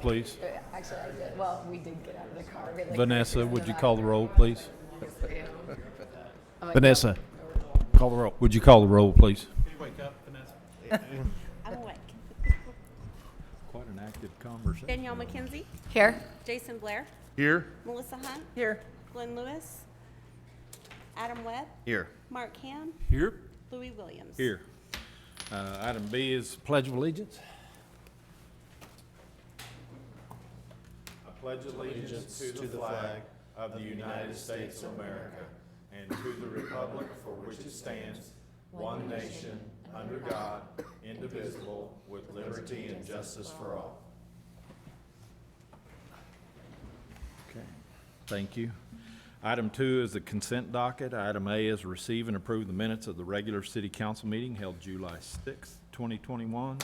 please? Actually, I did. Well, we did get out of the car. We, like, Vanessa, listened would to you that. call the roll, please? Yes, I am. I'm like, Vanessa, call the roll. Would you call the roll, please? Can you wake up, Vanessa? I'm awake. Quite an active conversation. Danielle McKenzie, Here. Jason Blair, Here. Melissa Hunt, Here. Glenn Lewis, Adam Webb, Here. Mark Ham, Here. Louis Williams. Here. Item B is Pledge of Allegiance. I pledge allegiance to the flag of the United States of America and to the republic for which it stands, one nation, under God, indivisible, with liberty and justice for all. Okay, thank you. Item 2 is the consent docket. Item A is receive and approve the minutes of the regular city council meeting held July 6th, 2021.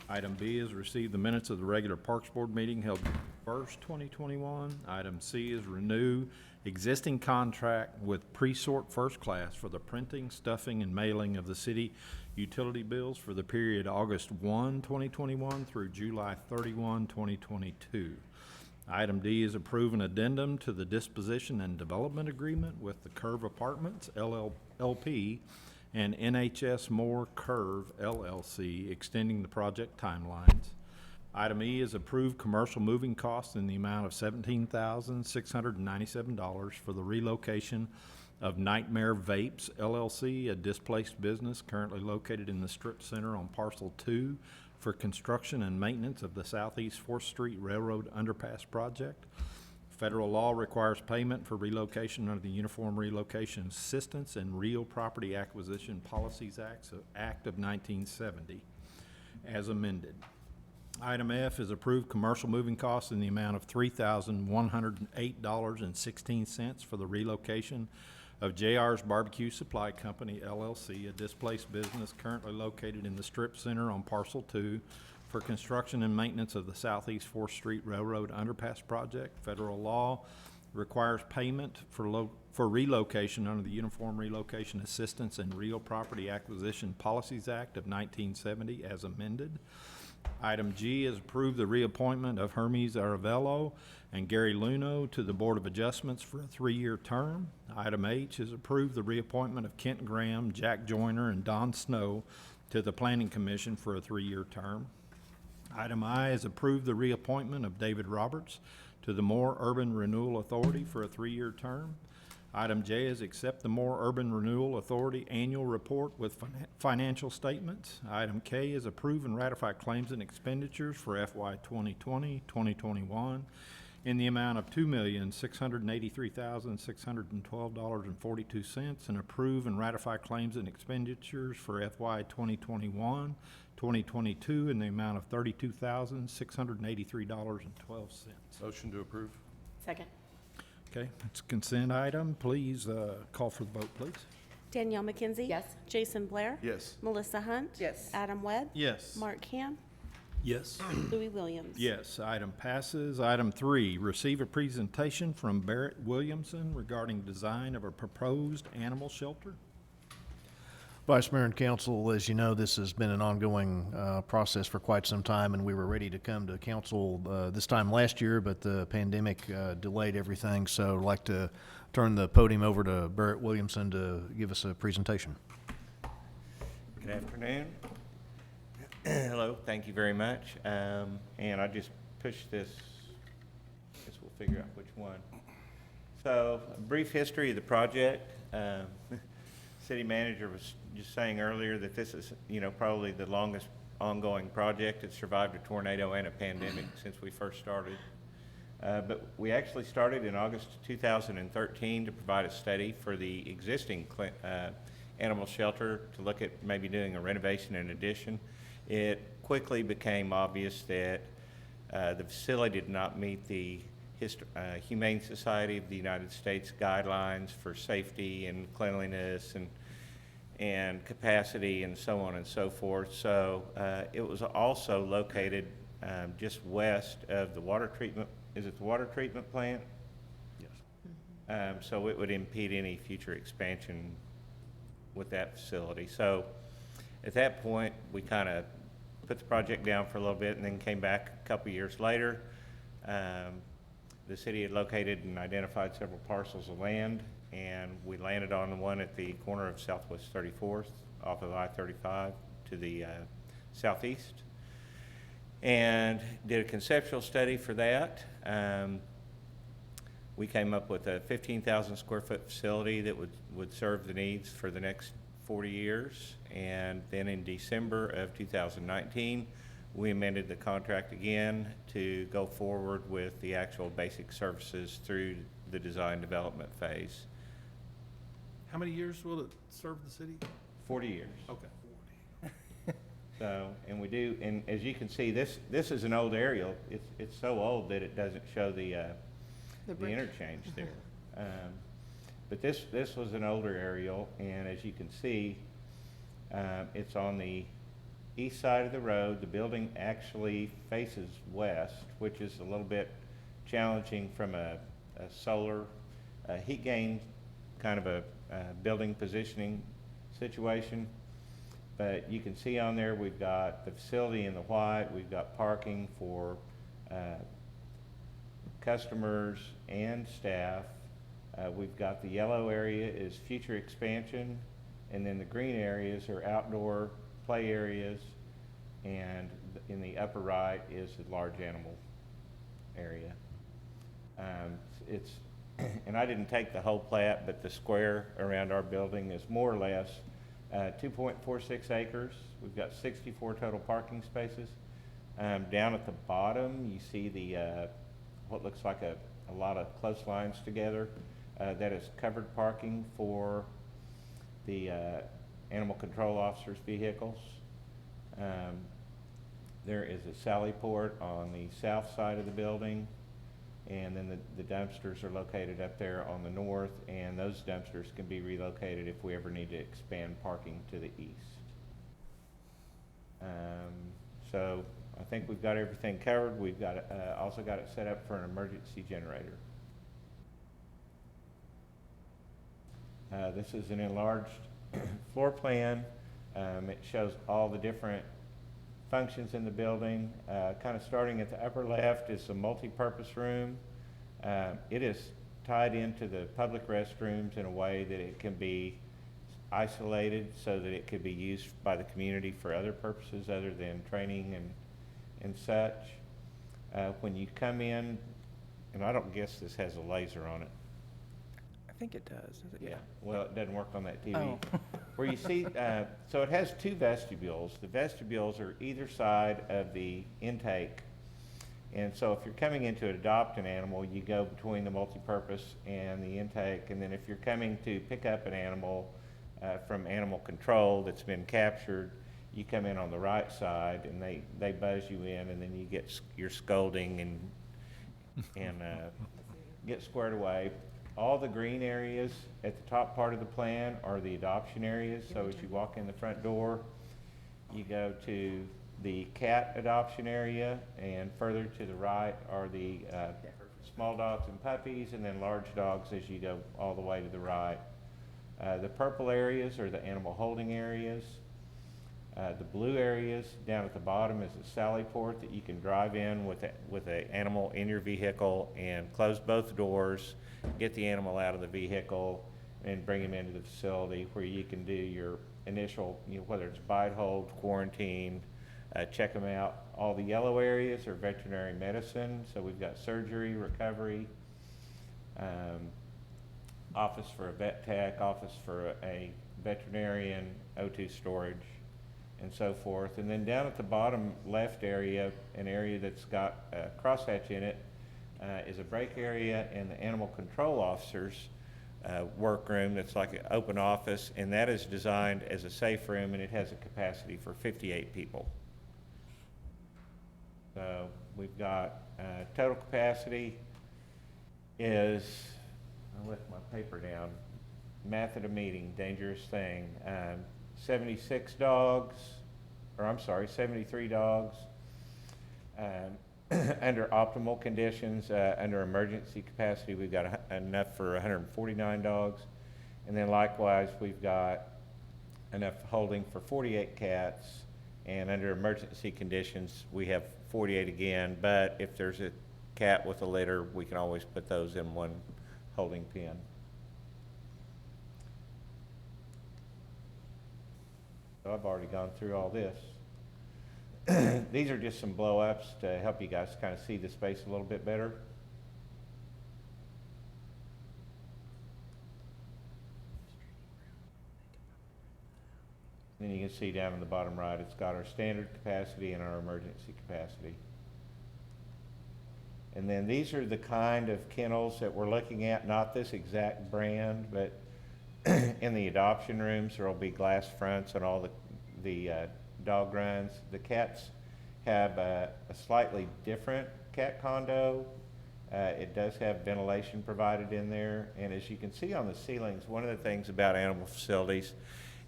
Item B is receive the minutes of the regular Parks Board meeting held June 1st, 2021. Item C is renew existing contract with Presort First Class for the printing, stuffing, and mailing of the city utility bills for the period August 1, 2021 through July 31, 2022. Item D is approve an addendum to the disposition and development agreement with the Curve Apartments LLP and NHS Moore Curve LLC, extending the project timelines. Item E is approve commercial moving costs in the amount of $17,697 for the relocation of Nightmare Vapes LLC, a displaced business currently located in the Strip Center on Parcel 2, for construction and maintenance of the Southeast 4th Street Railroad Underpass project. Federal law requires payment for relocation under the Uniform Relocation Assistance and Real Property Acquisition Policies Act of 1970, as amended. Item F is approved commercial moving costs in the amount of $3,108.16 for the relocation of JR's Barbecue Supply Company, LLC, a displaced business currently located in the Strip Center on Parcel 2 for construction and maintenance of the Southeast 4th Street Railroad Underpass project. Federal law requires payment for relocation under the Uniform Relocation Assistance and Real Property Acquisition Policies Act of 1970 as amended. Item G is approve the reappointment of Hermes Aravello and Gary Luno to the Board of Adjustments for a 3-year term. Item H is approve the reappointment of Kent Graham, Jack Joyner, and Don Snow to the Planning Commission for a 3-year term. Item I is approve the reappointment of David Roberts to the Moore Urban Renewal Authority for a 3-year term. Item J is accept the Moore Urban Renewal Authority annual report with financial statements. Item K is approve and ratify claims and expenditures for FY 2020-2021 in the amount of $2,683,612.42 and approve and ratify claims and expenditures for FY 2021-2022 in the amount of $32,683.12. Motion to approve. Second. Okay, it's a consent item. Please call for the vote, please. Danielle McKenzie. Yes. Jason Blair. Yes. Melissa Hunt. Yes. Adam Webb. Yes. Mark Ham, Yes. Louis Williams. Yes, item passes. Item 3, receive a presentation from Barrett Williamson regarding design of a proposed animal shelter. Vice Mayor and Council, as you know, this has been an ongoing process for quite some time, and we were ready to come to council this time last year, but the pandemic delayed everything. So I'd like to turn the podium over to Barrett Williamson to give us a presentation. Good afternoon. Hello, thank you very much. And I just pushed this, I guess we'll figure out which one. So, a brief history of the project. City manager was just saying earlier that this is, probably the longest ongoing project. It's survived a tornado and a pandemic since we first started. But we actually started in August 2013 to provide a study for the existing animal shelter to look at maybe doing a renovation and addition. It quickly became obvious that the facility did not meet the Humane Society of the United States guidelines for safety and cleanliness and capacity and so on and so forth. So it was also located just west of the water treatment. Is it the water treatment plant? Yes. So it would impede any future expansion with that facility. So at that point, we kind of put the project down for a little bit and then came back a couple years later. The city had located and identified several parcels of land, and we landed on the one at the corner of Southwest 34th off of I-35 to the southeast, and did a conceptual study for that. We came up with a 15,000 square foot facility that would serve the needs for the next 40 years. And then in December of 2019, we amended the contract again to go forward with the actual basic services through the design development phase. How many years will it serve the city? 40 years. Okay. So, and we do, and as you can see, this is an old aerial. It's so old that it doesn't show the brick. interchange there. But this was an older aerial, and as you can see, it's on the east side of the road. The building actually faces west, which is a little bit challenging from a solar heat gain kind of a building positioning situation. But you can see on there, we've got the facility in the white, we've got parking for customers and staff. We've got the yellow area is future expansion, and then the green areas are outdoor play areas, and in the upper right is the large animal area. And I didn't take the whole plat, but the square around our building is more or less 2.46 acres. We've got 64 total parking spaces. Down at the bottom, you see the what looks like a lot of close lines together. That is covered parking for the animal control officer's vehicles. There is a sally port on the south side of the building, and then the dumpsters are located up there on the north, and those dumpsters can be relocated if we ever need to expand parking to the east. So I think we've got everything covered. We've got also got it set up for an emergency generator. This is an enlarged floor plan. It shows all the different functions in the building. Kind of starting at the upper left is a multi-purpose room. It is tied into the public restrooms in a way that it can be isolated so that it could be used by the community for other purposes other than training and such. When you come in, and I don't guess this has a laser on it. I think it does. Does it? Yeah, well, it doesn't work on that TV. Oh. Where you see, so it has two vestibules. The vestibules are either side of the intake. And so if you're coming in to adopt an animal, you go between the multipurpose and the intake. And then if you're coming to pick up an animal from animal control that's been captured, you come in on the right side, and they buzz you in, and then you get your scolding and get squared away. All the green areas at the top part of the plan are the adoption areas. So as you walk in the front door, you go to the cat adoption area, and further to the right are the small dogs and puppies, and then large dogs as you go all the way to the right. The purple areas are the animal holding areas. The blue areas down at the bottom is a sally port that you can drive in with an animal in your vehicle and close both doors, get the animal out of the vehicle, and bring him into the facility where you can do your initial, whether it's bite, hold, quarantine, check them out. All the yellow areas are veterinary medicine, so we've got surgery, recovery, office for a vet tech, office for a veterinarian, O2 storage, and so forth. And then down at the bottom left area, an area that's got a crosshatch in it, is a break area and the animal control officer's workroom that's like an open office, and that is designed as a safe room, and it has a capacity for 58 people. So we've got total capacity is, I left my paper down, math at a meeting, dangerous thing. 73 dogs. Under optimal conditions, under emergency capacity, we've got enough for 149 dogs. And then likewise, we've got enough holding for 48 cats And under emergency conditions, we have 48 again, but if there's a cat with a litter, we can always put those in one holding pen. So I've already gone through all this. These are just some blow-ups to help you guys kind of see the space a little bit better. Then you can see down in the bottom right, it's got our standard capacity and our emergency capacity. And then these are the kind of kennels that we're looking at, not this exact brand, but in the adoption rooms, there will be glass fronts on all the dog runs. The cats have a slightly different cat condo. It does have ventilation provided in there. And as you can see on the ceilings, one of the things about animal facilities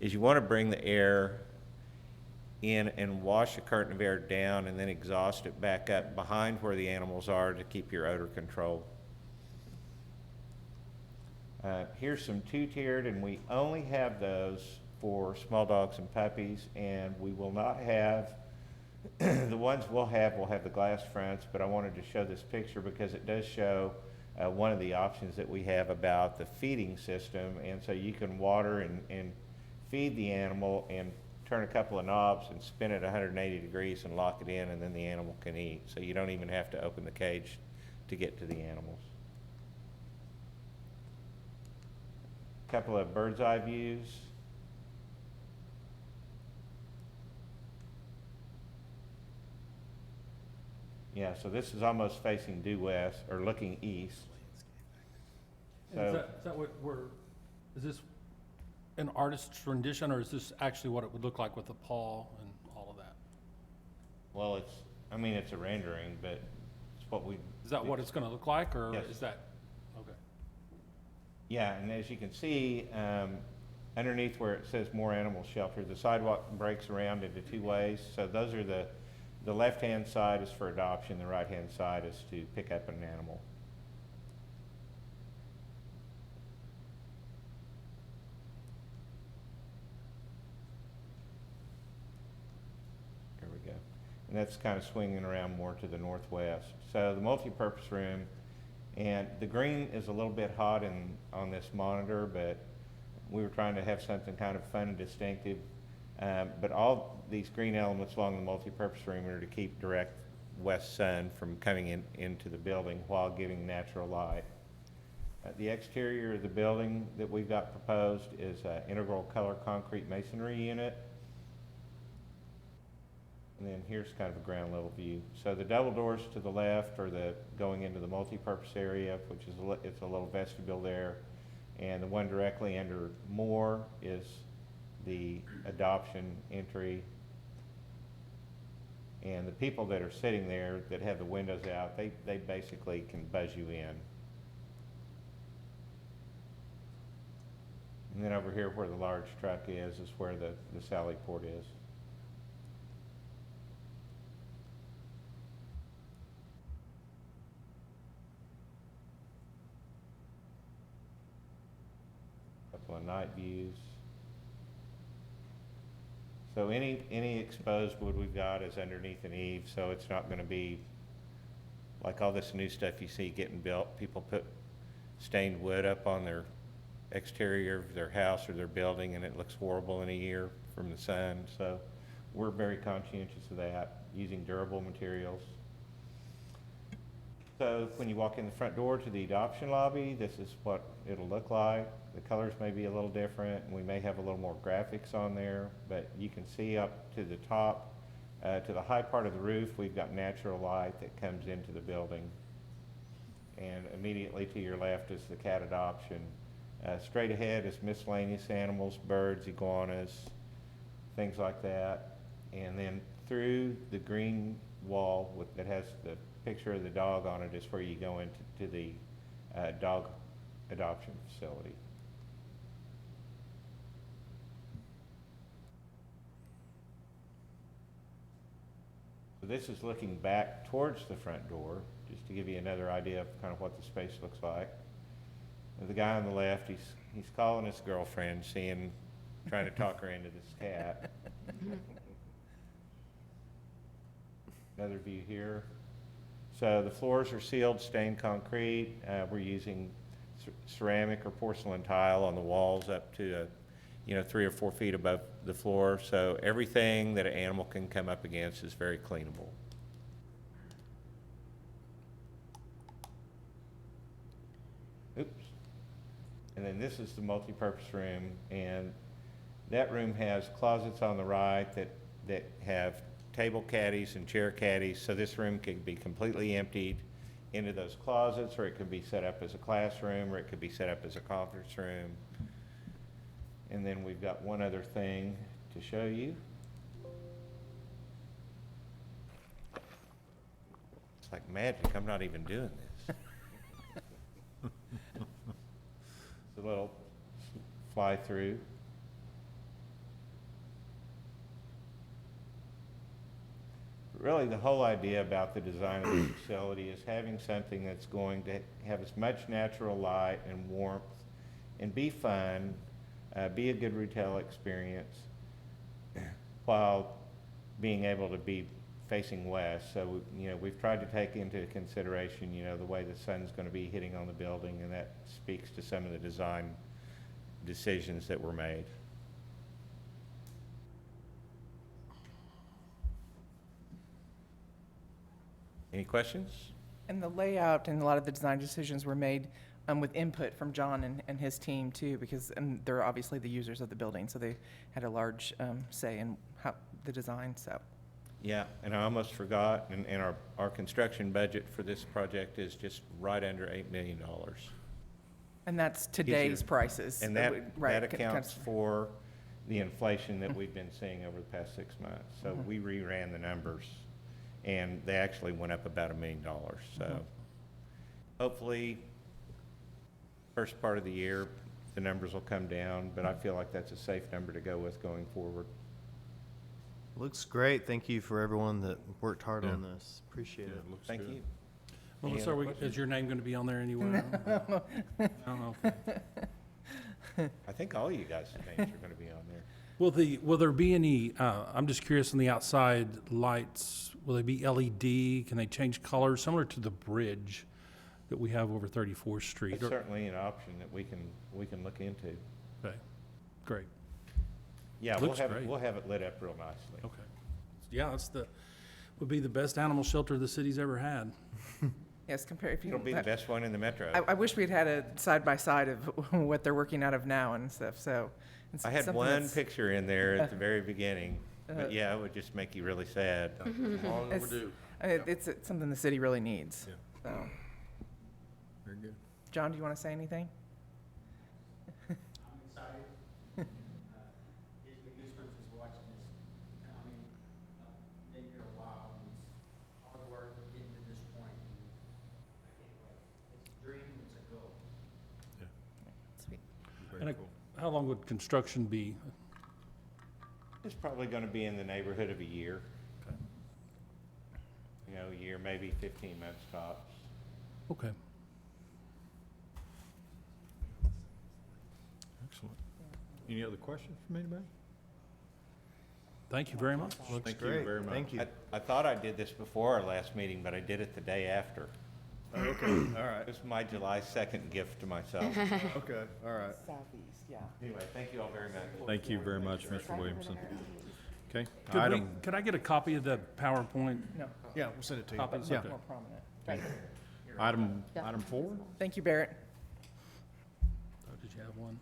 is you want to bring the air in and wash a curtain of air down and then exhaust it back up behind where the animals are to keep your odor control. Here's some two-tiered, and we only have those for small dogs and puppies, and we will not have, the ones we'll have the glass fronts, but I wanted to show this picture because it does show one of the options that we have about the feeding system. And so you can water and feed the animal and turn a couple of knobs and spin it 180 degrees and lock it in, and then the animal can eat. So you don't even have to open the cage to get to the animals. Couple of bird's eye views. Yeah, so this is almost facing due west, or looking east. And is that what is this an artist's rendition, or is this actually what it would look like with the paw and all of that? Well, I mean, it's a rendering, but it's what we. Is that what it's gonna look like, or Yes. is that, okay. Yeah, and as you can see, underneath where it says more animal shelter, the sidewalk breaks around into two ways. So those are the left-hand side is for adoption, the right-hand side is to pick up an animal. There we go. And that's kind of swinging around more to the northwest. So the multi-purpose room, and the green is a little bit hot on this monitor, but we were trying to have something kind of fun and distinctive. But all these green elements along the multi-purpose room are to keep direct west sun from coming into the building while giving natural light. The exterior of the building that we've got proposed is an integral color concrete masonry unit. And then here's kind of a ground level view. So the double doors to the left are going into the multi-purpose area, which is it's a little vestibule there. And the one directly under more is the adoption entry. And the people that are sitting there that have the windows out, they basically can buzz you in. And then over here where the large truck is where the sally port is. Couple of night views. So any exposed wood we've got is underneath an eave, so it's not going to be like all this new stuff you see getting built. People put stained wood up on their exterior of their house or their building, and it looks horrible in a year from the sun. So we're very conscientious of that, using durable materials. So when you walk in the front door to the adoption lobby, this is what it'll look like. The colors may be a little different, and we may have a little more graphics on there, but you can see up to the top, to the high part of the roof, we've got natural light that comes into the building. And immediately to your left is the cat adoption. Straight ahead is miscellaneous animals, birds, iguanas, things like that. And then through the green wall that has the picture of the dog on it is where you go into the dog adoption facility. So this is looking back towards the front door, just to give you another idea of kind of what the space looks like. And the guy on the left, he's calling his girlfriend, trying to talk her into this cat. Another view here. So the floors are sealed stained concrete. We're using ceramic or porcelain tile on the walls up to, 3 or 4 feet above the floor. So everything that an animal can come up against is very cleanable. Oops. And then this is the multipurpose room, and that room has closets on the right that have table caddies and chair caddies, so this room can be completely emptied into those closets, or it could be set up as a classroom, or it could be set up as a conference room. And then we've got one other thing to show you. It's like magic, I'm not even doing this. It's a little fly-through. Really, the whole idea about the design of the facility is having something that's going to have as much natural light and warmth and be fun, be a good retail experience, while being able to be facing west. So, we've tried to take into consideration, the way the sun's going to be hitting on the building, and that speaks to some of the design decisions that were made. Any questions? And the layout and a lot of the design decisions were made with input from John and his team too, because they're obviously the users of the building, so they had a large say in how the design, so. Yeah, and I almost forgot, and our construction budget for this project is just right under $8 million. And that's today's prices. And right, that accounts for the inflation that we've been seeing over the past 6 months. So we reran the numbers, and they actually went up about $1 million. So hopefully, first part of the year, the numbers will come down, but I feel like that's a safe number to go with going forward. Looks great. Thank you for everyone that worked hard Yeah. on this. Appreciate it. looks Thank good. you. Melissa, Any other is your name going to be on there anywhere? No, okay. I think all you guys' names are going to be on there. Will there be any, I'm just curious, on the outside lights, will they be LED? Can they change colors, similar to the bridge that we have over 34th Street? It's certainly an option that we can look into. Okay, great, Yeah, Looks great. we'll have it lit up real nicely. okay. Yeah, would be the best animal shelter the city's ever had. Yes, if you. It'll be the best one in the metro. I wish we'd had a side-by-side of what they're working out of now and stuff, so. it's I had something one that's- picture in there at the very beginning, but yeah, it would just make you really sad. Long It's- overdue. It's something the city really needs, Yeah. so. Very good. John, do you want to say anything? I'm excited. His goosebumps is watching this. I mean, I've been here a while, and it's hard work getting to this point. And I can't wait. It's a dream, it's a goal. Sweet. Very And cool. how long would construction be? It's probably gonna be in the neighborhood of a year. A year, maybe 15 months tops. Okay. Excellent. Any other questions from anybody? Thank you very much. Thank you Great. very much. Thank you. I thought I did this before our last meeting, but I did it the day after. Okay, all right. It was my July 2nd gift to myself. Okay, all right. Southeast, yeah. Anyway, thank you all very much. Thank you very much, Mr. Williamson. Okay, Could I get a copy of the PowerPoint No, Yeah, we'll send it to you. copies? Yeah. Okay. more prominent. Right. item 4 Thank you, Barrett. Oh, did you have one?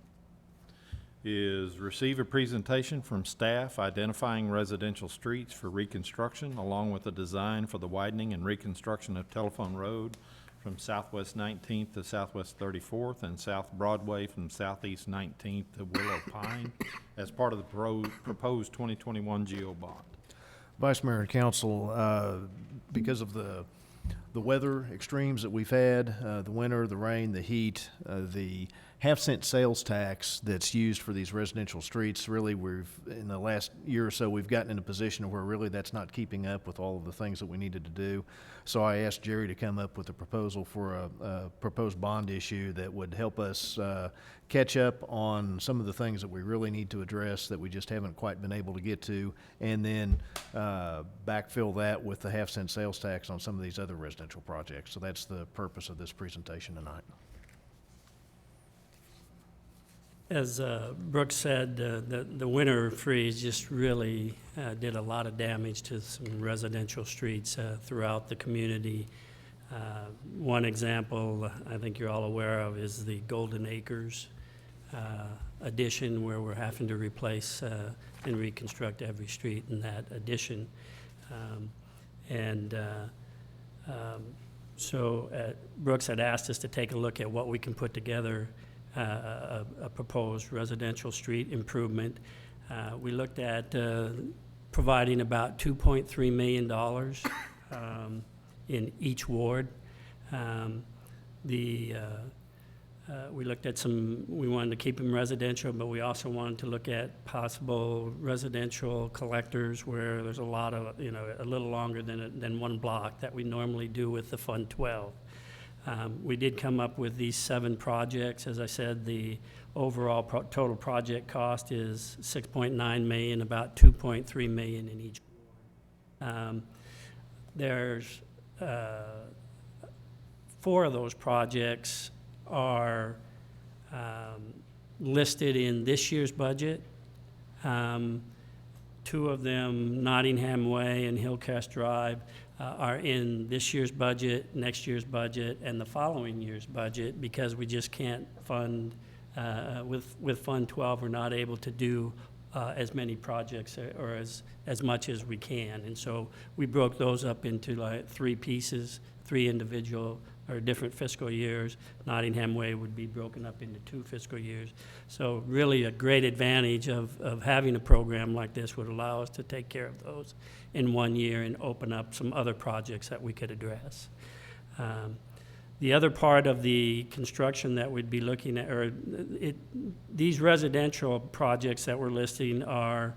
is receive a presentation from staff identifying residential streets for reconstruction, along with a design for the widening and reconstruction of Telephone Road from Southwest 19th to Southwest 34th and South Broadway from Southeast 19th to Willow Pine as part of the proposed 2021 GO bond. Vice Mayor and Council, because of the weather extremes that we've had, the winter, the rain, the heat, the half-cent sales tax that's used for these residential streets. Really, in the last year or so, we've gotten in a position where really that's not keeping up with all of the things that we needed to do. So I asked Jerry to come up with a proposal for a proposed bond issue that would help us catch up on some of the things that we really need to address that we just haven't quite been able to get to, and then backfill that with the half-cent sales tax on some of these other residential projects. So that's the purpose of this presentation tonight. As Brooks said, the winter freeze just really did a lot of damage to some residential streets throughout the community. One example I think you're all aware of is the Golden Acres addition, where we're having to replace and reconstruct every street in that addition. So Brooks had asked us to take a look at what we can put together a proposed residential street improvement. We looked at providing about $2.3 million in each ward. We looked at we wanted to keep them residential, but we also wanted to look at possible residential collectors where there's a lot of, a little longer than one block that we normally do with the Fund 12. We did come up with these 7 projects. As I said, the overall total project cost is $6.9 million, about $2.3 million in each. There's 4 of those projects are listed in this year's budget. 2 of them, Nottingham Way and Hillcrest Drive, are in this year's budget, next year's budget, and the following year's budget, because we just can't fund, with Fund 12, we're not able to do as many projects or as much as we can. And so we broke those up into like 3 pieces, 3 individual or different fiscal years. Nottingham Way would be broken up into 2 fiscal years. So really a great advantage of having a program like this would allow us to take care of those in 1 year and open up some other projects that we could address. The other part of the construction that we'd be looking at, these residential projects that we're listing are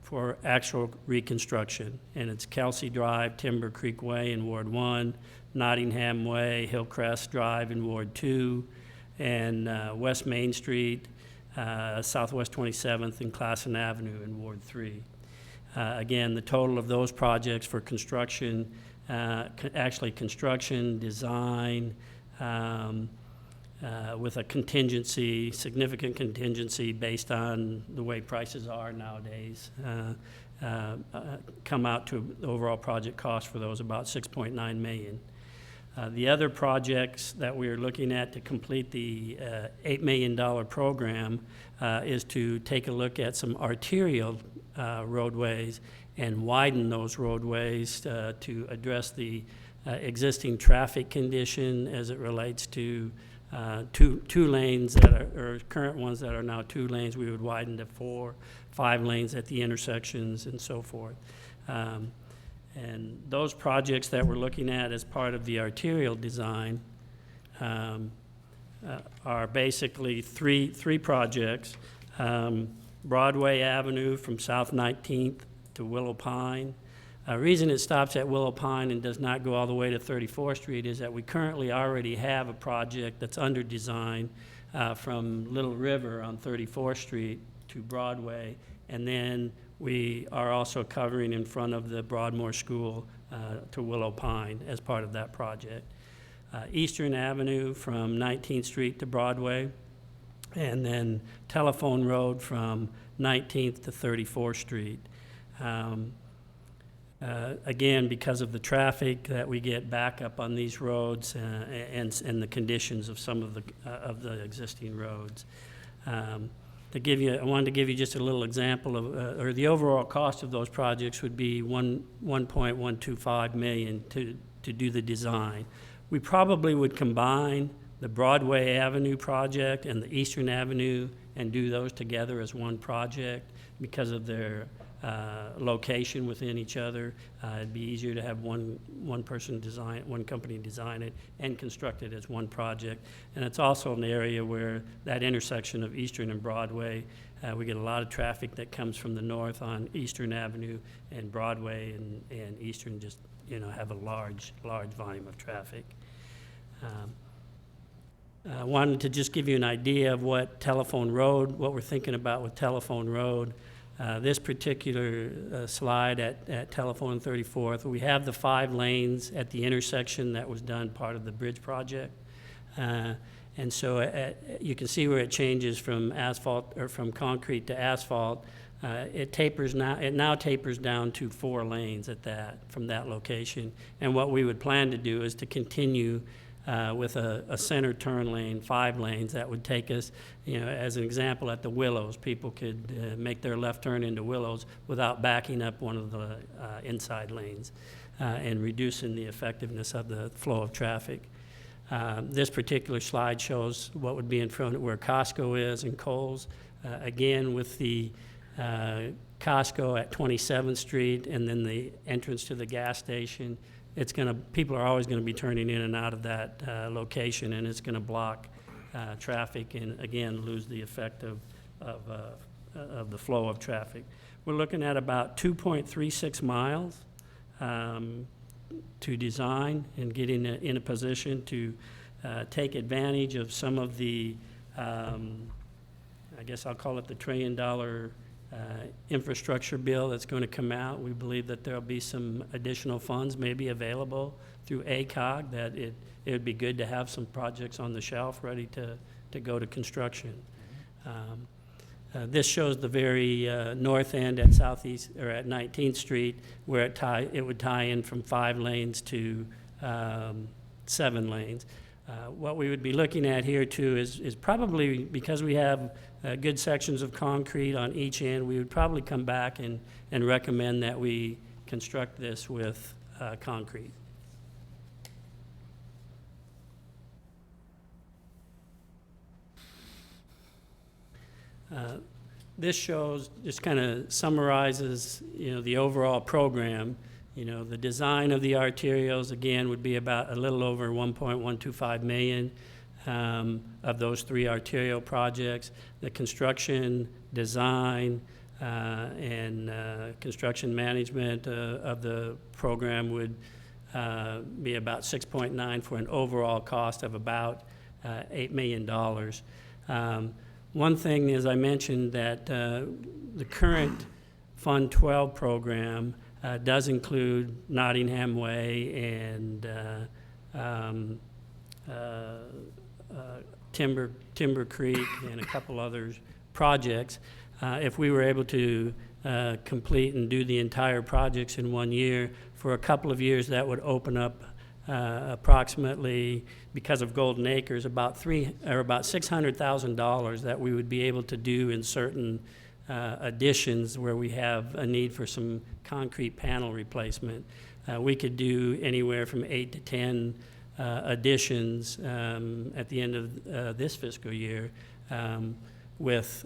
for actual reconstruction, and it's Kelsey Drive, Timber Creek Way in Ward 1, Nottingham Way, Hillcrest Drive in Ward 2, and West Main Street, Southwest 27th, and Classen Avenue in Ward 3. Again, the total of those projects for construction, actually construction, design, with a contingency, significant contingency based on the way prices are nowadays, come out to the overall project cost for those about $6.9 million. The other projects that we're looking at to complete the $8 million program is to take a look at some arterial roadways and widen those roadways to address the existing traffic condition as it relates to two lanes that are current ones that are now 2 lanes. We would widen to 4, 5 lanes at the intersections and so forth. And those projects that we're looking at as part of the arterial design are basically three projects. Broadway Avenue from South 19th to Willow Pine. Reason it stops at Willow Pine and does not go all the way to 34th Street is that we currently already have a project that's under design from Little River on 34th Street to Broadway, and then we are also covering in front of the Broadmoor School to Willow Pine as part of that project. Eastern Avenue from 19th Street to Broadway, and then Telephone Road from 19th to 34th Street. Again, because of the traffic that we get back up on these roads and the conditions of some of the existing roads. I wanted to give you just a little example of, or the overall cost of those projects would be $1.125 million to do the design. We probably would combine the Broadway Avenue project and the Eastern Avenue and do those together as one project because of their location within each other. It'd be easier to have one person design, one company design it and construct it as one project. And it's also an area where that intersection of Eastern and Broadway, we get a lot of traffic that comes from the north on Eastern Avenue, and Broadway and Eastern just, have a large volume of traffic. I wanted to just give you an idea of what we're thinking about with Telephone Road. This particular slide at Telephone and 34th, we have the 5 lanes at the intersection that was done part of the bridge project. And so you can see where it changes from asphalt, or from concrete to asphalt. It now tapers down to 4 lanes from that location. And what we would plan to do is to continue with a center turn lane, 5 lanes that would take us, as an example, at the Willows, people could make their left turn into Willows without backing up one of the inside lanes and reducing the effectiveness of the flow of traffic. This particular slide shows what would be in front of where Costco is and Kohl's. Again, with the Costco at 27th Street and then the entrance to the gas station, people are always gonna be turning in and out of that location, and it's gonna block traffic and, again, lose the effect of the flow of traffic. We're looking at about 2.36 miles to design and get in a position to take advantage of some of the, I guess I'll call it the $1 trillion infrastructure bill that's going to come out. We believe that there'll be some additional funds maybe available through ACOG, that it would be good to have some projects on the shelf ready to go to construction. This shows the very north end at Southeast, or at 19th Street, where it would tie in from 5 lanes to 7 lanes. What we would be looking at here too is probably, because we have good sections of concrete on each end, we would probably come back and recommend that we construct this with concrete. This just kind of summarizes, the overall program. The design of the arterials, again, would be about a little over 1.125 million of those 3 arterial projects. The construction, design, and construction management of the program would be about 6.9 for an overall cost of about $8 million. One thing, as I mentioned, that the current Fund 12 program does include Nottingham Way and Timber Creek and a couple other projects. If we were able to complete and do the entire projects in 1 year, for a couple of years, that would open up approximately, because of Golden Acres, about $600,000 that we would be able to do in certain additions where we have a need for some concrete panel replacement. We could do anywhere from 8 to 10 additions at the end of this fiscal year with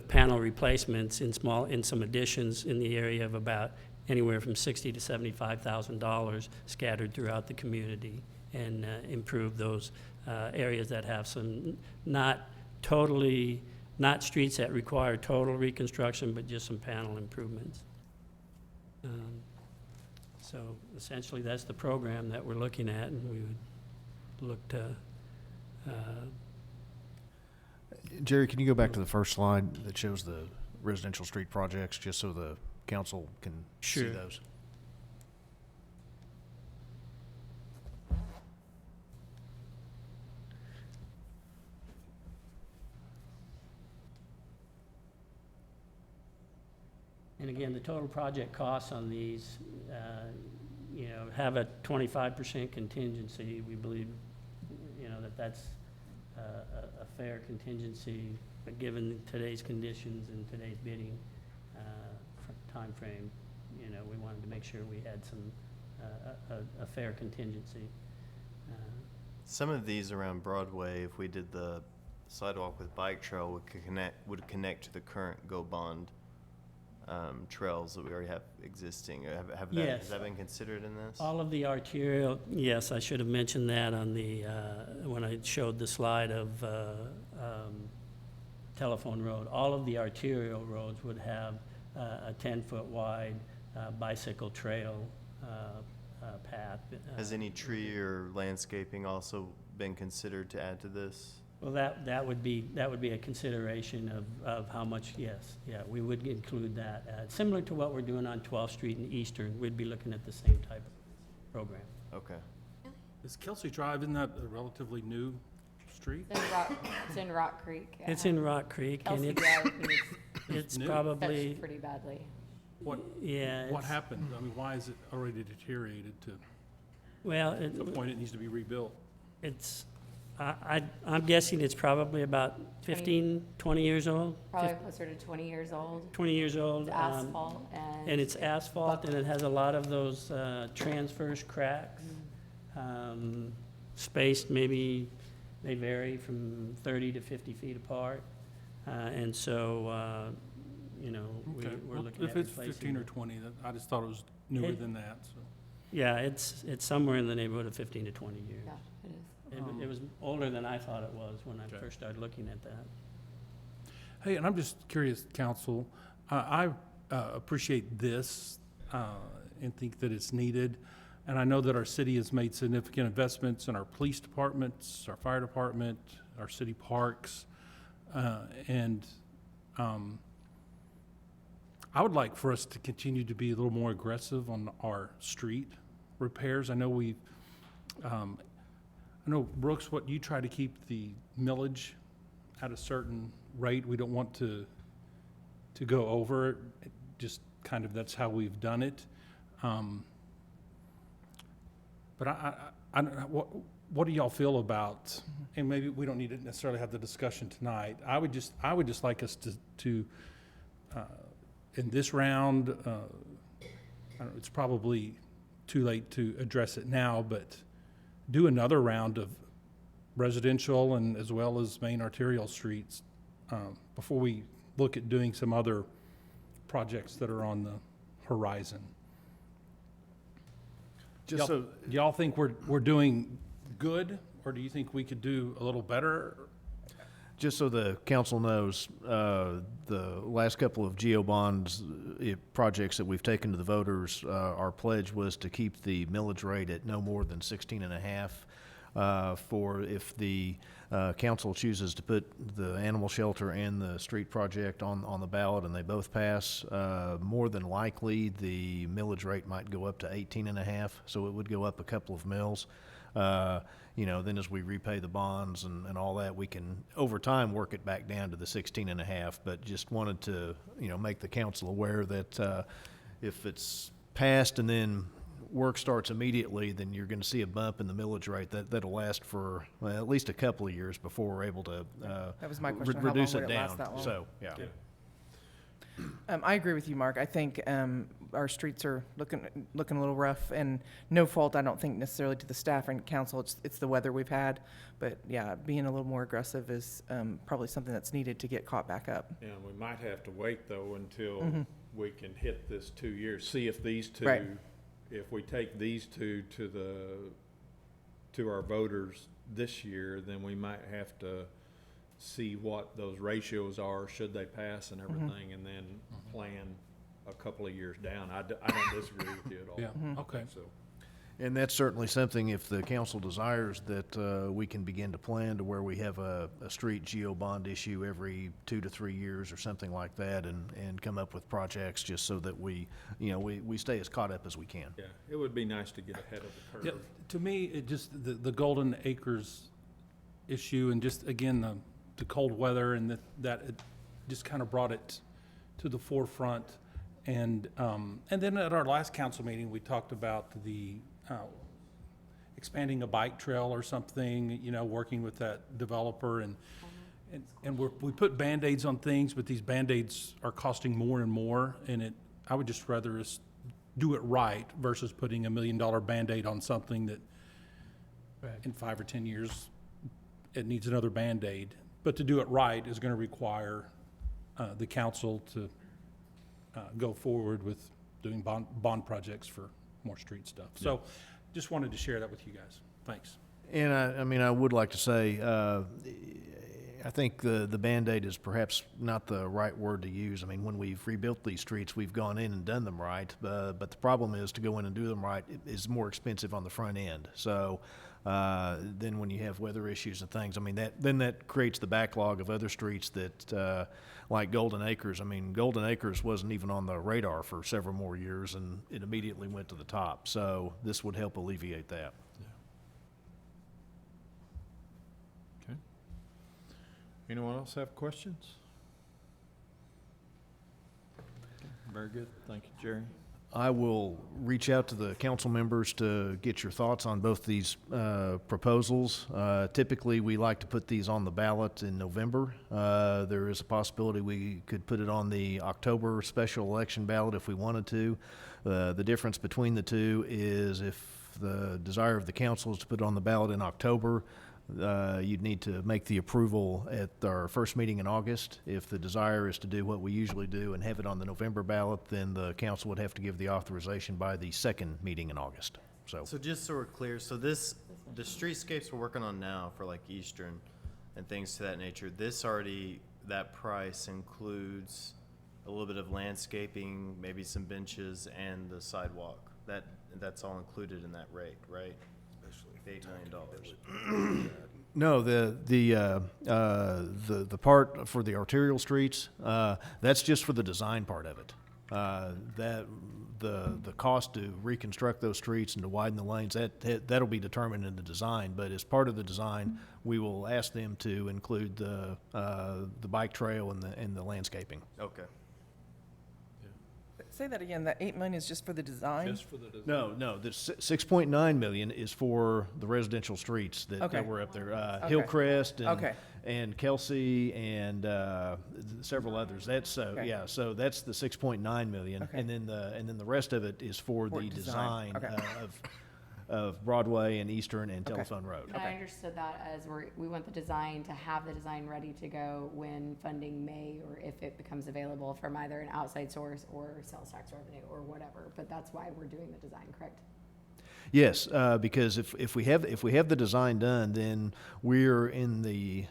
panel replacements in some additions in the area of about anywhere from $60,000 to $75,000 scattered throughout the community, and improve those areas that have some not streets that require total reconstruction, but just some panel improvements. So essentially, that's the program that we're looking at, and we would look to. Jerry, can you go back to the first slide that shows the residential street projects, just so the council can see Sure. those? And again, the total project costs on these, have a 25% contingency. We believe, that's a fair contingency, but given today's conditions and today's bidding timeframe, we wanted to make sure we had a fair contingency. Some of these around Broadway, if we did the sidewalk with bike trail, would connect to the current Go Bond trails that we already have existing? Has Yes. that been considered in this? All of the arterial, yes, I should have mentioned that on the, when I showed the slide of Telephone Road. All of the arterial roads would have a 10-foot wide bicycle trail path. Has any tree or landscaping also been considered to add to this? Well, that would be a consideration of how much, yes, yeah, we would include that. Similar to what we're doing on 12th Street and Eastern, we'd be looking at the same type of program. Okay. Is Kelsey Drive, isn't that a relatively new street? It's in Rock Creek. It's in Rock Creek, and Kelsey it's, Drive needs it's new. probably, touched pretty badly. What, yeah. what it's- happened? I mean, why is it already deteriorated to Well, the point it needs to be rebuilt? it's, I'm guessing it's probably about 15, 20 years old, Probably closer to 20 years old. 20 years old. It's asphalt And it's asphalt, and it has a lot of those transverse cracks, spaced maybe, they vary from 30 to 50 feet apart. And so, you know, Okay. we're Well, looking at if it's replacing 15 or it. 20, I just thought it was newer It- than that, so. Yeah, it's somewhere in the neighborhood of 15 to 20 years. Yeah, it is. It was older than I thought it was when I Okay. first started looking at that. Hey, and I'm just curious, council, I appreciate this and think that it's needed. And I know that our city has made significant investments in our police departments, our fire department, our city parks. And I would like for us to continue to be a little more aggressive on our street repairs. I know I know, Brooks, what you try to keep the millage at a certain rate. We don't want to go over it. It just kind of, that's how we've done it. But I what do y'all feel about, and maybe we don't need to necessarily have the discussion tonight. I would just like us to in this round, I don't know, it's probably too late to address it now, but do another round of residential and as well as main arterial streets before we look at doing some other projects that are on the horizon. Just so, Y'all think we're doing good, or do you think we could do a little better? just so the council knows, the last couple of GEO bonds projects that we've taken to the voters, our pledge was to keep the millage rate at no more than 16.5. For if the council chooses to put the animal shelter and the street project on the ballot and they both pass, more than likely the millage rate might go up to 18.5. So it would go up a couple of mills. You know, then as we repay the bonds and all that, we can, over time, work it back down to the 16.5. But just wanted to, you know, make the council aware that if it's passed and then work starts immediately, then you're going to see a bump in the millage rate that'll last for at least a couple of years before we're able to That was my question, how long reduce would it it last down. that long? So, yeah. I agree with you, Mark. I think our streets are looking a little rough, and no fault, I don't think necessarily to the staff and council. It's the weather we've had, but yeah, being a little more aggressive is probably something that's needed to get caught back up. Yeah, we might have to wait though until Mhm. we can hit this 2 years, see if these two, Right. if we take these two to our voters this year, then we might have to see what those ratios are, should they pass and everything, and then plan a couple of years down. I don't disagree with you at all. Yeah, okay. So, And that's certainly something, if the council desires, that we can begin to plan to where we have a street GEO bond issue every 2 to 3 years or something like that, and come up with projects just so that we, you know, we stay as caught up as we can. yeah, it would be nice to get ahead of the Yeah, curve. to me, it just, the Golden Acres issue, and just, again, the cold weather, and that it just kind of brought it to the forefront. And then at our last council meeting, we talked about the expanding a bike trail or something, you know, working with that developer, and we put Band-Aids on things, but these Band-Aids are costing more and more, and I would just rather us do it right versus putting $1 million Band-Aid on something that in 5 or 10 years, it needs another Band-Aid. But to do it right is gonna require the council to go forward with doing bond projects for more street stuff. So just wanted to share that with you guys. Thanks. And I mean, I would like to say, I think the Band-Aid is perhaps not the right word to use. I mean, when we've rebuilt these streets, we've gone in and done them right, but the problem is to go in and do them right is more expensive on the front end. So then when you have weather issues and things, I mean, that creates the backlog of other streets that, like Golden Acres. I mean, Golden Acres wasn't even on the radar for several more years, and it immediately went to the top. So this would help alleviate that. Okay. Anyone else have questions? Okay, very good. Thank you, Jerry. I will reach out to the council members to get your thoughts on both these proposals. Typically, we like to put these on the ballot in November. There is a possibility we could put it on the October special election ballot if we wanted to. The difference between the two is if the desire of the council is to put it on the ballot in October, you'd need to make the approval at our first meeting in August. If the desire is to do what we usually do and have it on the November ballot, then the council would have to give the authorization by the second meeting in August. So just so we're clear, so the streetscapes we're working on now for like Eastern and things to that nature, that price includes a little bit of landscaping, maybe some benches, and the sidewalk. That's all included in that rate, right? $8 million. no, the part for the arterial streets, that's just for the design part of it. The cost to reconstruct those streets and to widen the lanes, that'll be determined in the design. But as part of the design, we will ask them to include the bike trail and the landscaping. Okay. Say that again, that 8 million is just for the design? Just for the design. No, the 6.9 million is for the residential streets Okay. that were up there. Okay. Hillcrest Okay. and Kelsey and several others. That's Okay. yeah. So that's the 6.9 million, Okay. and then the rest of it is for For the design. design Okay. of Broadway and Eastern and Okay. Telephone Road. And I understood that as we want the design to have the design ready to go when funding may, or if it becomes available from either an outside source or sales tax revenue or whatever. But that's why we're doing the design, correct? Yes, because if we have the design done, then we're in we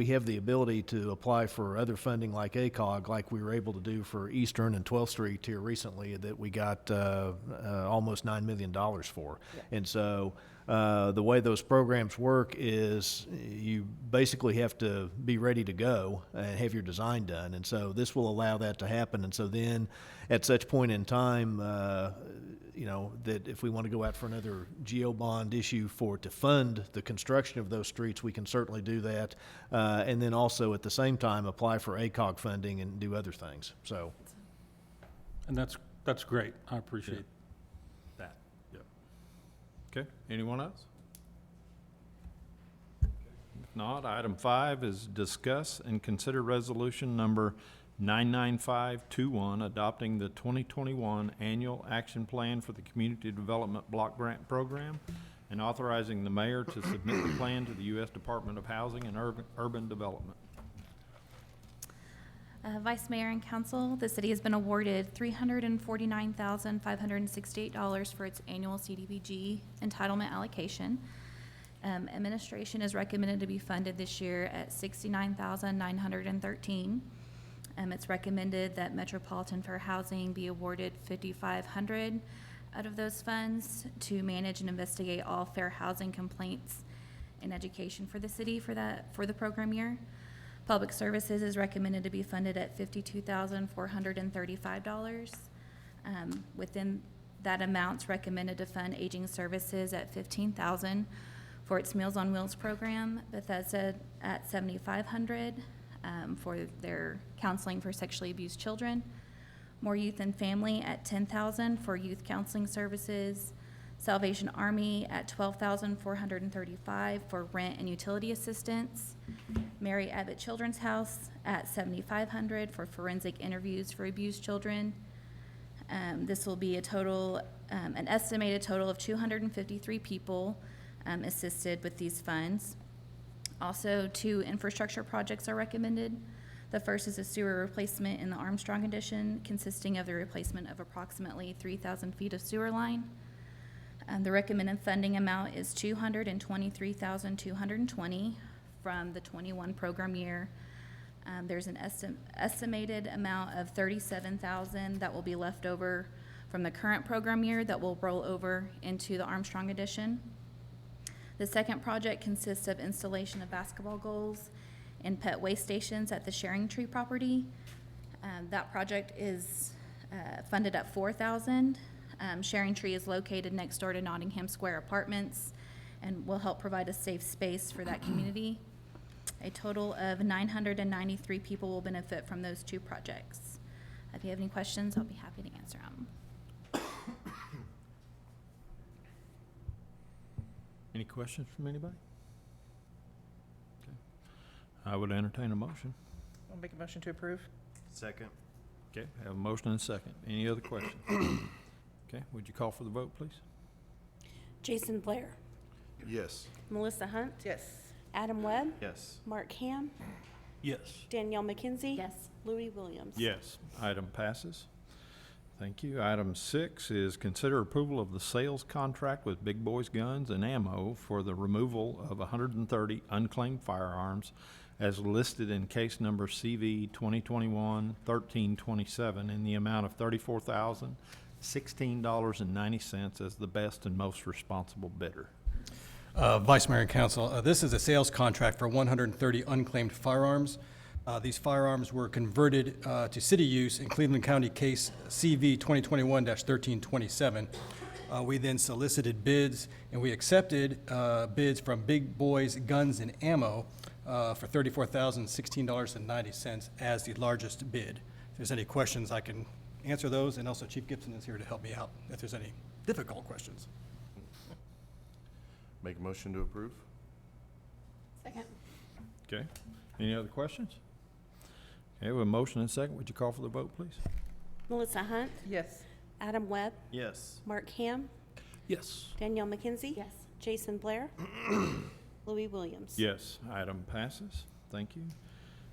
have the ability to apply for other funding like ACOG, like we were able to do for Eastern and 12th Street here recently, that we got almost $9 million for. Yeah. And so the way those programs work is you basically have to be ready to go and have your design done. And so this will allow that to happen. And so then at such point in time, that if we want to go out for another GO bond issue to fund the construction of those streets, we can certainly do that. And then also at the same time, apply for ACOG funding and do other things. So, And that's great. I appreciate that. Yep. Okay, anyone else? If not, item 5 is discuss and consider resolution number 99521, adopting the 2021 Annual Action Plan for the Community Development Block Grant Program and authorizing the mayor to submit the plan to the U.S. Department of Housing and Urban Development. Vice Mayor and Council, the city has been awarded $349,568 for its annual CDBG entitlement allocation. Administration is recommended to be funded this year at $69,913. It's recommended that Metropolitan Fair Housing be awarded $5,500 out of those funds to manage and investigate all fair housing complaints in education for the city for the program year. Public Services is recommended to be funded at $52,435. Within that amount's recommended to fund Aging Services at $15,000 for its Meals on Wheels program. Bethesda at $7,500 for their counseling for sexually abused children. More Youth and Family at $10,000 for youth counseling services. Salvation Army at $12,435 for rent and utility assistance. Mary Abbott Children's House at $7,500 for forensic interviews for abused children. This will be an estimated total of 253 people assisted with these funds. Also, 2 infrastructure projects are recommended. The first is a sewer replacement in the Armstrong addition, consisting of the replacement of approximately 3,000 feet of sewer line. The recommended funding amount is $223,220 from the 21 program year. There's an estimated amount of $37,000 that will be left over from the current program year that will roll over into the Armstrong addition. The second project consists of installation of basketball goals and pet waste stations at the Sharing Tree property. That project is funded at $4,000. Sharing Tree is located next door to Nottingham Square Apartments and will help provide a safe space for that community. A total of 993 people will benefit from those two projects. If you have any questions, I'll be happy to answer them. Any questions from anybody? Okay. I would entertain a motion. I'll make a motion to approve. Second. Okay, have a motion and a second. Any other questions? Okay, would you call for the vote, please? Jason Blair. Yes. Melissa Hunt. Yes. Adam Webb. Yes. Mark Ham. Yes. Danielle McKenzie. Yes. Louis Williams. Yes, item passes. Thank you. Item 6 is consider approval of the sales contract with Big Boys Guns and Ammo for the removal of 130 unclaimed firearms as listed in case number CV 2021-1327 in the amount of $34,016.90 as the best and most responsible bidder. Vice Mayor and Council, this is a sales contract for 130 unclaimed firearms. These firearms were converted to city use in Cleveland County case CV 2021-1327. We then solicited bids, and we accepted bids from Big Boys Guns and Ammo for $34,016.90 as the largest bid. If there's any questions, I can answer those, and also Chief Gibson is here to help me out if there's any difficult questions. Make a motion to approve? Second. Okay, any other questions? Okay, with a motion and a second, would you call for the vote, please? Melissa Hunt. Yes. Adam Webb. Yes. Mark Ham. Yes. Danielle McKenzie. Yes. Jason Blair. Louis Williams. Yes, item passes. Thank you.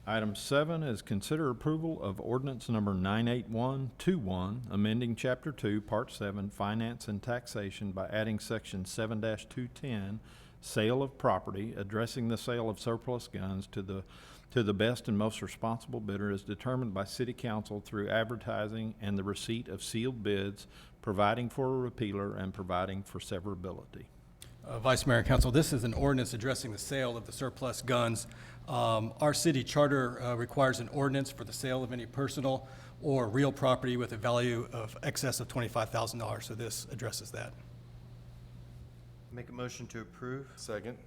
Item 7 is consider approval of ordinance number 98121, amending Chapter 2, Part 7, Finance and Taxation by adding Section 7-210, Sale of Property, addressing the sale of surplus guns to the best and most responsible bidder as determined by City Council through advertising and the receipt of sealed bids, providing for a repealer and providing for severability. Vice Mayor and Council, this is an ordinance addressing the sale of the surplus guns. Our city charter requires an ordinance for the sale of any personal or real property with a value of excess of $25,000, so this addresses that. Make a motion to approve? Second.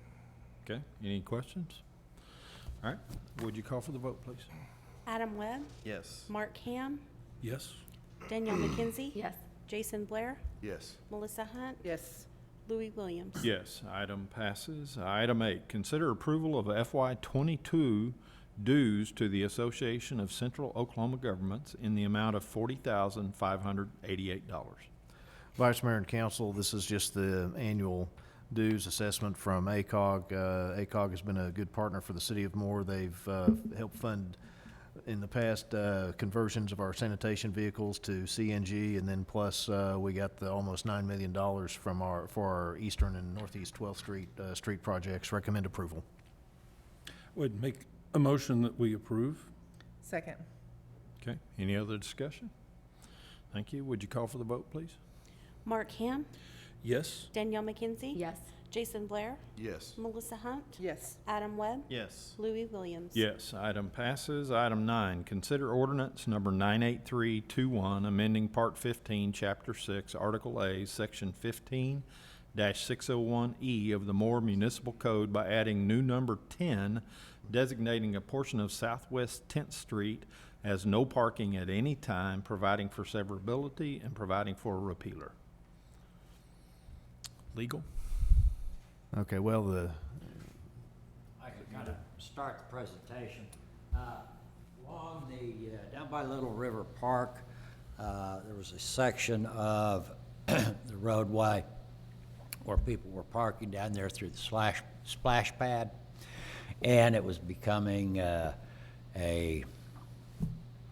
Okay, any questions? All right, would you call for the vote, please? Adam Webb. Yes. Mark Ham. Yes. Danielle McKenzie. Yes. Jason Blair. Yes. Melissa Hunt. Yes. Louis Williams. Yes, item passes. Item 8, consider approval of FY22 dues to the Association of Central Oklahoma Governments in the amount of $40,588. Vice Mayor and Council, this is just the annual dues assessment from ACOG. ACOG has been a good partner for the city of Moore. They've helped fund in the past conversions of our sanitation vehicles to CNG, and then plus we got the almost $9 million for our Eastern and Northeast 12th Street street projects. Recommend approval. Would make a motion that we approve. Second. Okay, any other discussion? Thank you. Would you call for the vote, please? Mark Ham. Yes. Danielle McKenzie. Yes. Jason Blair. Yes. Melissa Hunt. Yes. Adam Webb. Yes. Louis Williams. Yes, item passes. Item 9, consider ordinance number 98321, amending Part 15, Chapter 6, Article A, Section 15-601E of the Moore Municipal Code by adding new number 10, designating a portion of Southwest 10th Street as no parking at any time, providing for severability and providing for a repealer. Legal? Okay, well, I can kind of start the presentation. Along the, down by Little River Park, there was a section of the roadway where people were parking down there through the splash pad, and it was becoming a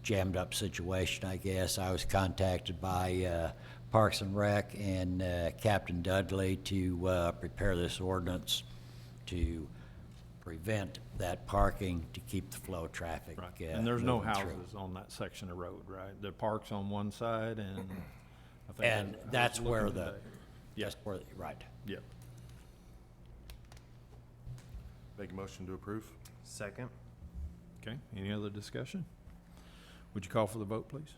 jammed up situation, I guess. I was contacted by Parks and Rec and Captain Dudley to prepare this ordinance to prevent that parking to keep the flow of traffic. Right. And there's no moving through. houses on that section of road, right? The park's on one side and I think. And I was that's where looking the, today. that's where, right. Yep. Make a motion to approve? Second. Okay, any other discussion? Would you call for the vote, please?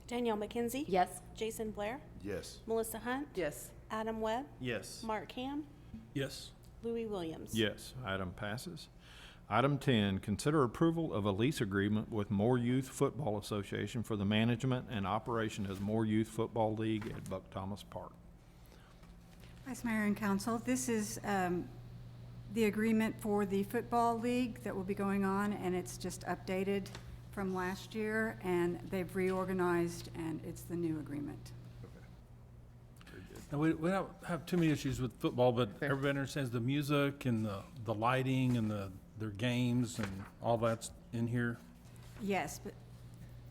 Danielle McKenzie? Yes. Jason Blair? Yes. Melissa Hunt? Yes. Adam Webb? Yes. Mark Ham? Yes. Louis Williams? Yes, item passes. Item 10, consider approval of a lease agreement with More Youth Football Association for the management and operation of More Youth Football League at Buck Thomas Park. Vice Mayor and Council, this is the agreement for the football league that will be going on, and it's just updated from last year, and they've reorganized, and it's the new agreement. And we don't have too many issues with football, but everybody understands the music and the lighting and their games and all that's in here. Yes, but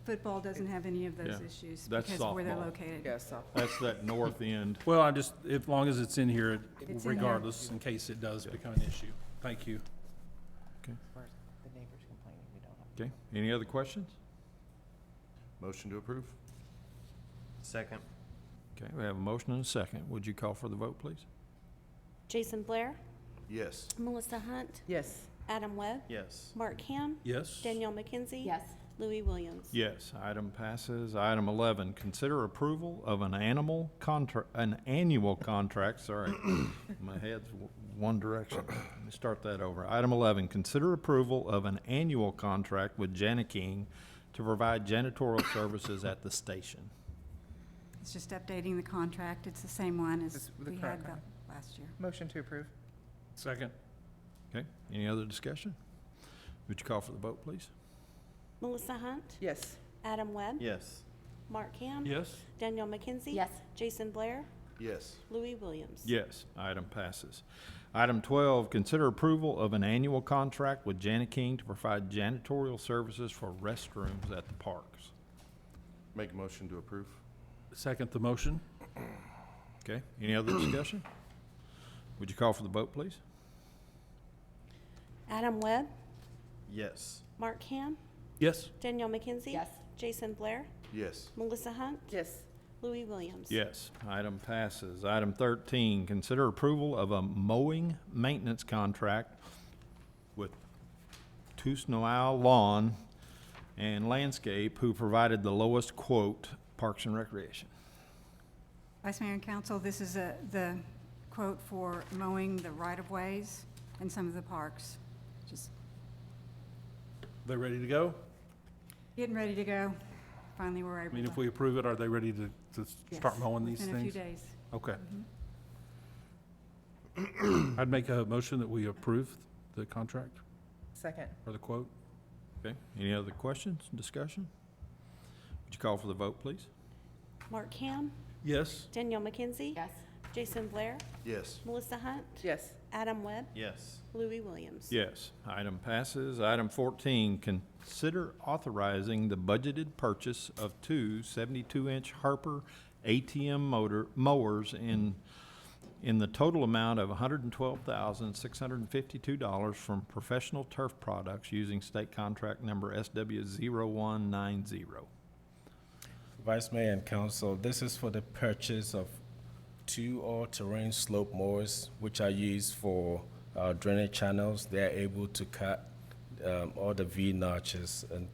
football doesn't have any of those Yeah, issues that's because where they're softball. located. Yes, so. That's that north end. Well, as long as it's in here, It's in here. regardless, in case it does become an issue. Thank you. As far as the neighbors complaining, we don't have. Okay, any other questions? Motion to approve? Second. Okay, we have a motion and a second. Would you call for the vote, please? Jason Blair? Yes. Melissa Hunt? Yes. Adam Webb? Yes. Mark Ham? Yes? Danielle McKenzie? Yes. Louis Williams? Yes, item passes. Item 11, consider approval of an annual contract, sorry, my head's one direction. Let me start that over. Item 11, consider approval of an annual contract with King to provide janitorial services at the station. It's just updating the contract. It's the same one as It's the we current had contract. last year. Motion to approve. Second? Okay, any other discussion? Would you call for the vote, please? Melissa Hunt? Yes. Adam Webb? Yes. Mark Ham? Yes? Danielle McKenzie? Yes. Jason Blair? Yes. Louis Williams? Yes, item passes. Item 12, consider approval of an annual contract with King to provide janitorial services for restrooms at the parks. Make a motion to approve? Second the motion? Okay, any other discussion? Would you call for the vote, please? Adam Webb? Yes. Mark Ham? Yes? Danielle McKenzie? Yes. Jason Blair? Yes. Melissa Hunt? Yes. Louis Williams? Yes, item passes. Item 13, consider approval of a mowing maintenance contract with Tusnow Lawn and Landscape, who provided the lowest quote, Parks and Recreation. Vice Mayor and Council, this is the quote for mowing the right-of-ways and some of the parks. Just They ready to go? getting ready to go. Finally, we're I able mean, to. if we approve it, are they ready to start Yes, mowing these within a few things? days. Okay. I'd make a motion that we approve the contract Second. or the quote. Okay, any other questions, discussion? Would you call for the vote, please? Mark Ham? Yes? Danielle McKenzie? Yes. Jason Blair? Yes. Melissa Hunt? Yes. Adam Webb? Yes. Louis Williams? Yes, item passes. Item 14, consider authorizing the budgeted purchase of two 72-inch Harper ATM mowers in the total amount of $112,652 from Professional Turf Products using state contract number SW0190. Vice Mayor and Council, this is for the purchase of two all-terrain slope mowers, which are used for drainage channels. They are able to cut all the V notches, and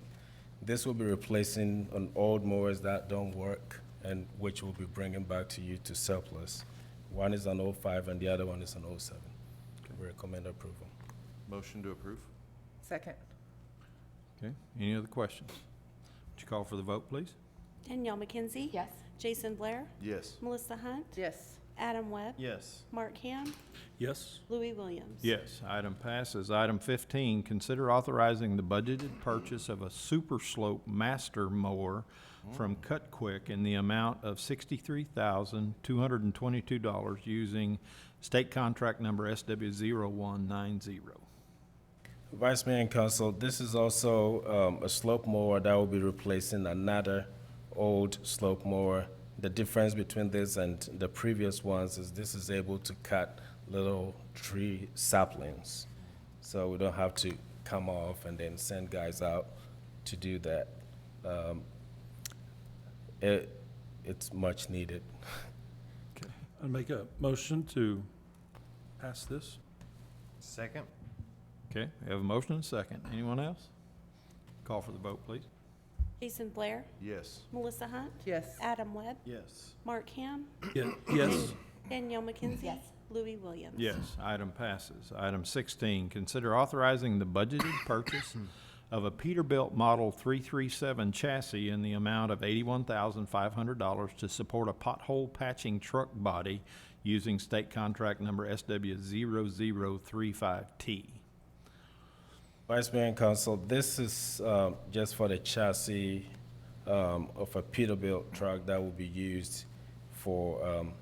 this will be replacing on old mowers that don't work, and which we'll be bringing back to you to surplus. One is an 05 and the other one is an 07. We recommend approval. Motion to approve? Second. Okay, any other questions? Would you call for the vote, please? Danielle McKenzie? Yes. Jason Blair? Yes. Melissa Hunt? Yes. Adam Webb? Yes. Mark Ham? Yes? Louis Williams? Yes, item passes. Item 15, consider authorizing the budgeted purchase of a Super Slope Master Mower from Cut Quick in the amount of $63,222 using state contract number SW0190. Vice Mayor and Council, this is also a slope mower that will be replacing another old slope mower. The difference between this and the previous ones is this is able to cut little tree saplings. So we don't have to come off and then send guys out to do that. It's much needed. Okay. I'll make a motion to pass this. Second? Okay, we have a motion and a second. Anyone else? Call for the vote, please. Jason Blair, Yes. Melissa Hunt, Yes. Adam Webb, Yes. Mark Ham, Yes. Danielle McKenzie. Yes. Louis Williams. Yes, item passes. Item 16, consider authorizing the budgeted purchase of a Peterbilt Model 337 chassis in the amount of $81,500 to support a pothole patching truck body using state contract number SW0035T. Vice Mayor and Council, this is just for the chassis of a Peterbilt truck that will be used for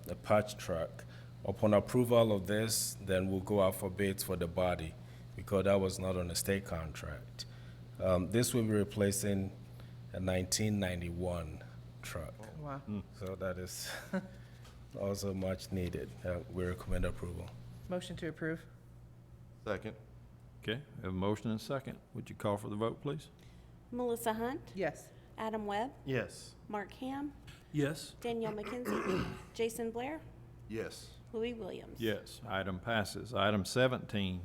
a patch truck. Upon approval of this, then we'll go out for bids for the body, because that was not on a state contract. This will be replacing a 1991 truck. Wow. So that is also much needed. We recommend approval. Motion to approve. Second. Okay, we have a motion and a second. Would you call for the vote, please? Melissa Hunt, Yes. Adam Webb, Yes. Mark Ham, Yes. Danielle McKenzie, Jason Blair, Yes. Louis Williams. Yes, item passes. Item 17,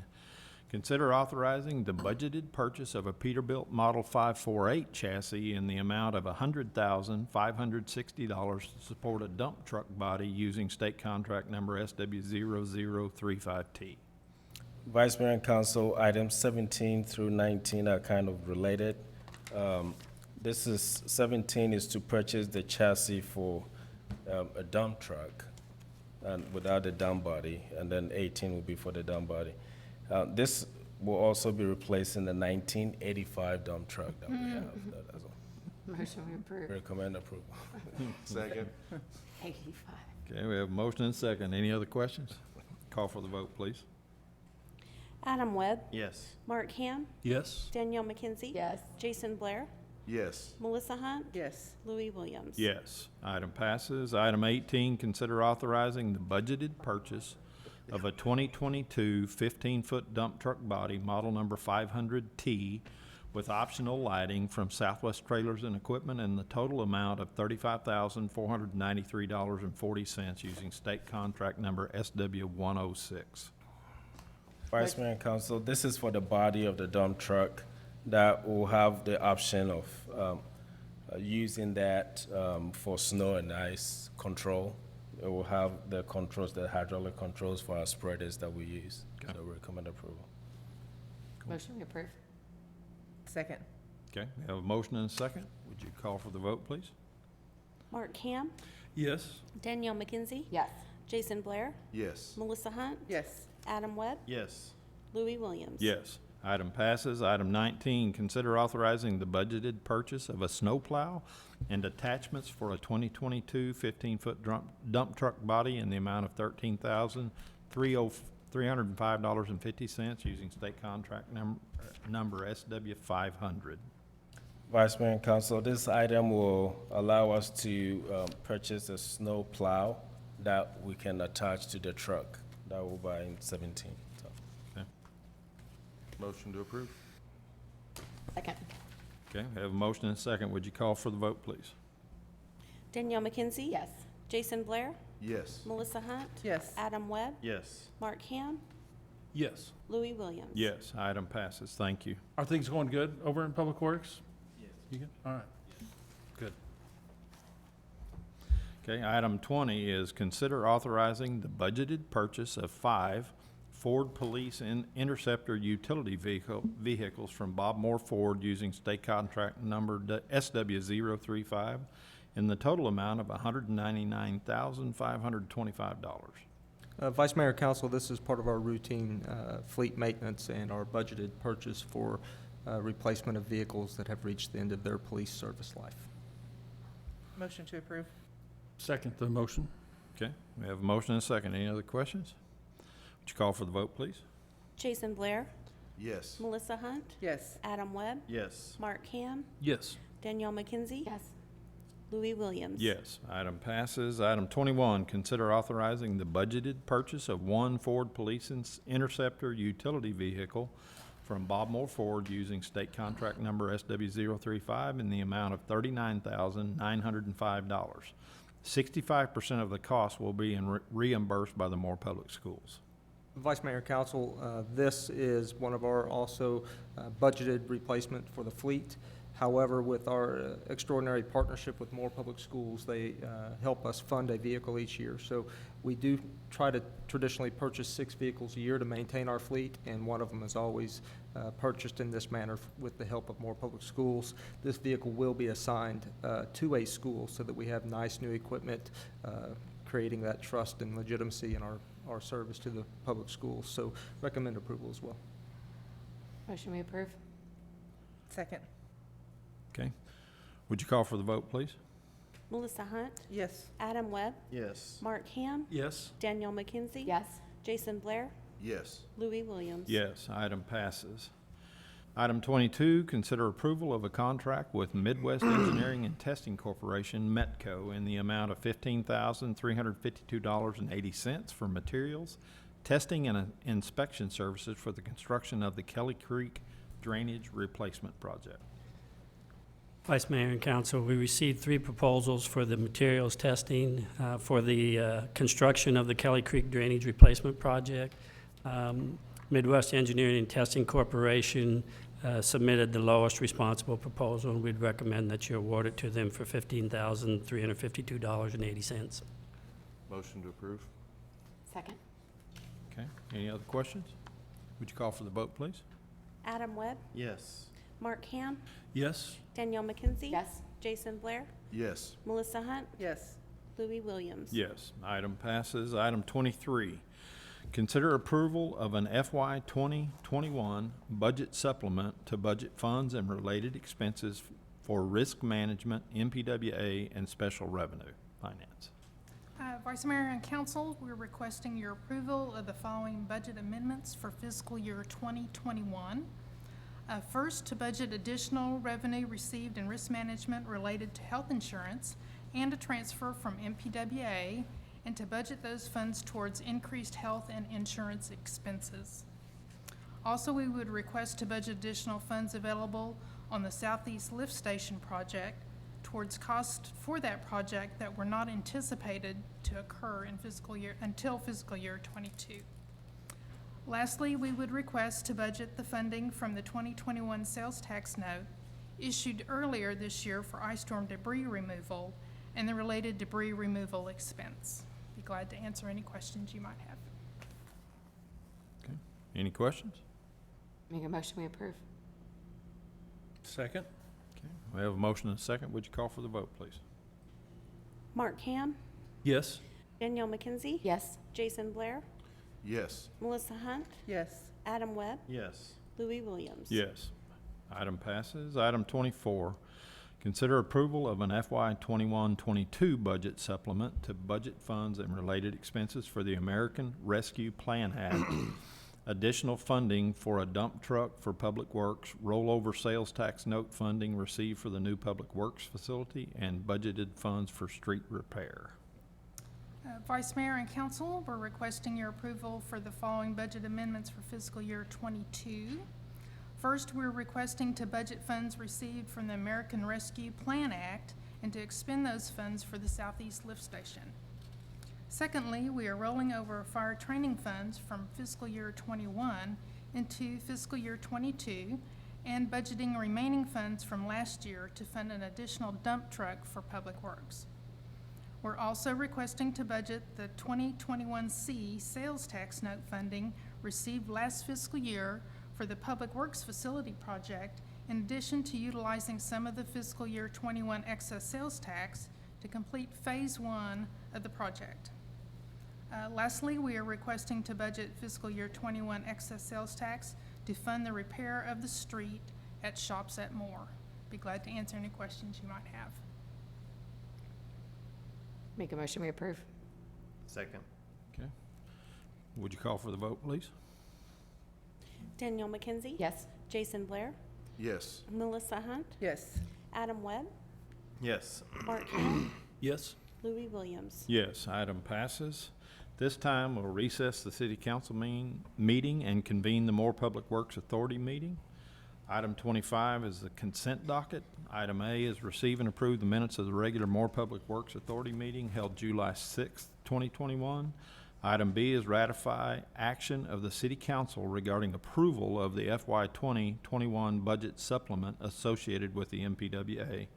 consider authorizing the budgeted purchase of a Peterbilt Model 548 chassis in the amount of $100,560 to support a dump truck body using state contract number SW0035T. Vice Mayor and Council, items 17 through 19 are kind of related. This is, 17 is to purchase the chassis for a dump truck and without the dump body, and then 18 will be for the dump body. This will also be replacing the 1985 dump truck that we have. That's all. Motion we approve. Recommend approval. Second. 85. Okay, we have a motion and a second. Any other questions? Call for the vote, please. Adam Webb, Yes. Mark Ham, Yes. Danielle McKenzie. Yes. Jason Blair, Yes. Melissa Hunt, Yes. Louis Williams. Yes, item passes. Item 18, consider authorizing the budgeted purchase of a 2022 15-foot dump truck body, model number 500T, with optional lighting from Southwest Trailers and Equipment in the total amount of $35,493.40 using state contract number SW106. Vice Mayor and Council, this is for the body of the dump truck that will have the option of using that for snow and ice control. It will have the controls, the hydraulic controls for our spreaders that we use. So we recommend approval. Motion we approve. Second. Okay, we have a motion and a second. Would you call for the vote, please? Mark Ham, Yes. Danielle McKenzie, Yes. Jason Blair, Yes. Melissa Hunt, Yes. Adam Webb, Yes. Louis Williams. Yes. Item passes. Item 19, consider authorizing the budgeted purchase of a snowplow and attachments for a 2022 15-foot dump truck body in the amount of $13,305.50 using state contract number SW500. Vice Mayor and Council, this item will allow us to purchase a snow plow that we can attach to the truck that we'll buy in 17. So, Motion to approve. Second. Okay, we have a motion and a second. Would you call for the vote, please? Danielle McKenzie. Yes. Jason Blair, Yes. Melissa Hunt, Yes. Adam Webb, Yes. Mark Ham, Yes. Louis Williams. Yes, item passes. Thank you. Are things going good over in Public Works? Yes. You good? All right. Good. Okay, item 20 is consider authorizing the budgeted purchase of 5 Ford Police Interceptor utility vehicles from Bob Moore Ford using state contract number SW035 in the total amount of $199,525. Vice Mayor and Council, this is part of our routine fleet maintenance and our budgeted purchase for replacement of vehicles that have reached the end of their police service life. Motion to approve. Second the motion. Okay, we have a motion and a second. Any other questions? Would you call for the vote, please? Jason Blair, Yes. Melissa Hunt, Yes. Adam Webb, Yes. Mark Ham, Yes. Danielle McKenzie, Yes. Louis Williams. Yes, item passes. Item 21, consider authorizing the budgeted purchase of one Ford Police Interceptor utility vehicle from Bob Moore Ford using state contract number SW035 in the amount of $39,905. 65% of the cost will be reimbursed by the Moore Public Schools. Vice Mayor and Council, this is one of our also budgeted replacement for the fleet. However, with our extraordinary partnership with Moore Public Schools, they help us fund a vehicle each year. So we do try to traditionally purchase 6 vehicles a year to maintain our fleet, and one of them is always purchased in this manner with the help of Moore Public Schools. This vehicle will be assigned to a school so that we have nice new equipment, creating that trust and legitimacy in our service to the public schools. So recommend approval as well. Motion we approve? Second. Okay. Would you call for the vote, please? Melissa Hunt, Yes. Adam Webb, Yes. Mark Ham, Yes. Danielle McKenzie. Yes. Jason Blair, Yes. Louis Williams. Yes, item passes. Item 22, consider approval of a contract with Midwest Engineering and Testing Corporation, METCO, in the amount of $15,352.80 for materials, testing, and inspection services for the construction of the Kelly Creek Drainage Replacement Project. Vice Mayor and Council, we received 3 proposals for the materials testing for the construction of the Kelly Creek Drainage Replacement Project. Midwest Engineering and Testing Corporation submitted the lowest responsible proposal, and we'd recommend that you award it to them for $15,352.80. Motion to approve? Second? Okay, any other questions? Would you call for the vote, please? Adam Webb, Yes. Mark Ham, Yes. Danielle McKenzie. Yes. Jason Blair, Yes. Melissa Hunt, Yes. Louis Williams. Yes, item passes. Item 23, consider approval of an FY 2021 budget supplement to budget funds and related expenses for risk management, MPWA, and special revenue finance. Vice Mayor and Council, we're requesting your approval of the following budget amendments for fiscal year 2021. First, to budget additional revenue received in risk management related to health insurance and a transfer from MPWA, and to budget those funds towards increased health and insurance expenses. Also, we would request to budget additional funds available on the Southeast Lift Station project towards costs for that project that were not anticipated to occur in until fiscal year 22. Lastly, we would request to budget the funding from the 2021 sales tax note issued earlier this year for ice storm debris removal and the related debris removal expense. Be glad to answer any questions you might have. Okay, any questions? Make a motion we approve? Second. Okay, we have a motion and a second. Would you call for the vote, please? Mark Ham, Yes. Danielle McKenzie. Yes. Jason Blair, Yes. Melissa Hunt, Yes. Adam Webb, Yes. Louis Williams. Yes. Item passes. Item 24, consider approval of an FY 21-22 budget supplement to budget funds and related expenses for the American Rescue Plan Act, additional funding for a dump truck for Public Works, rollover sales tax note funding received for the new Public Works facility, and budgeted funds for street repair. Vice Mayor and Council, we're requesting your approval for the following budget amendments for fiscal year 22. First, we're requesting to budget funds received from the American Rescue Plan Act and to expend those funds for the Southeast Lift Station. Secondly, we are rolling over fire training funds from fiscal year 21 into fiscal year 22 and budgeting remaining funds from last year to fund an additional dump truck for Public Works. We're also requesting to budget the 2021C sales tax note funding received last fiscal year for the Public Works Facility project, in addition to utilizing some of the fiscal year 21 excess sales tax to complete phase 1 of the project. Lastly, we are requesting to budget fiscal year 21 excess sales tax to fund the repair of the street at Shops at Moore. Be glad to answer any questions you might have. Make a motion we approve? Second. Okay. Would you call for the vote, please? Danielle McKenzie? Yes. Jason Blair? Yes. Melissa Hunt? Yes. Adam Webb? Yes. Mark Ham? Yes. Louis Williams? Yes, item passes. This time, we'll recess the city council meeting and convene the Moore Public Works Authority meeting. Item 25 is the consent docket. Item A is receive and approve the minutes of the regular Moore Public Works Authority meeting held July 6th, 2021. Item B is ratify action of the city council regarding approval of the FY 2021 budget supplement associated with the MPWA.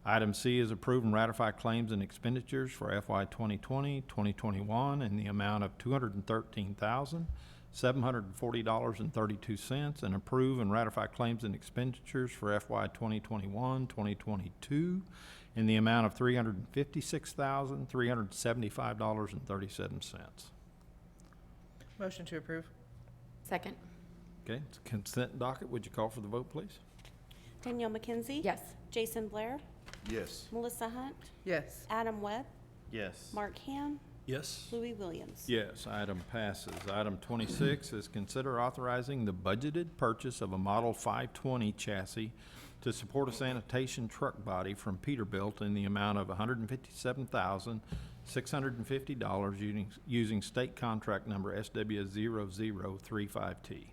Item C is approve and ratify claims and expenditures for FY 2020, 2021 in the amount of $213,740.32 and approve and ratify claims and expenditures for FY 2021, 2022 in the amount of $356,375.37. Motion to approve. Second. Okay, it's a consent docket. Would you call for the vote, please? Danielle McKenzie? Yes. Jason Blair? Yes. Melissa Hunt? Yes. Adam Webb? Yes. Mark Ham? Yes. Louis Williams? Yes, item passes. Item 26 is consider authorizing the budgeted purchase of a Model 520 chassis to support a sanitation truck body from Peterbilt in the amount of $157,650 using state contract number SW0035T.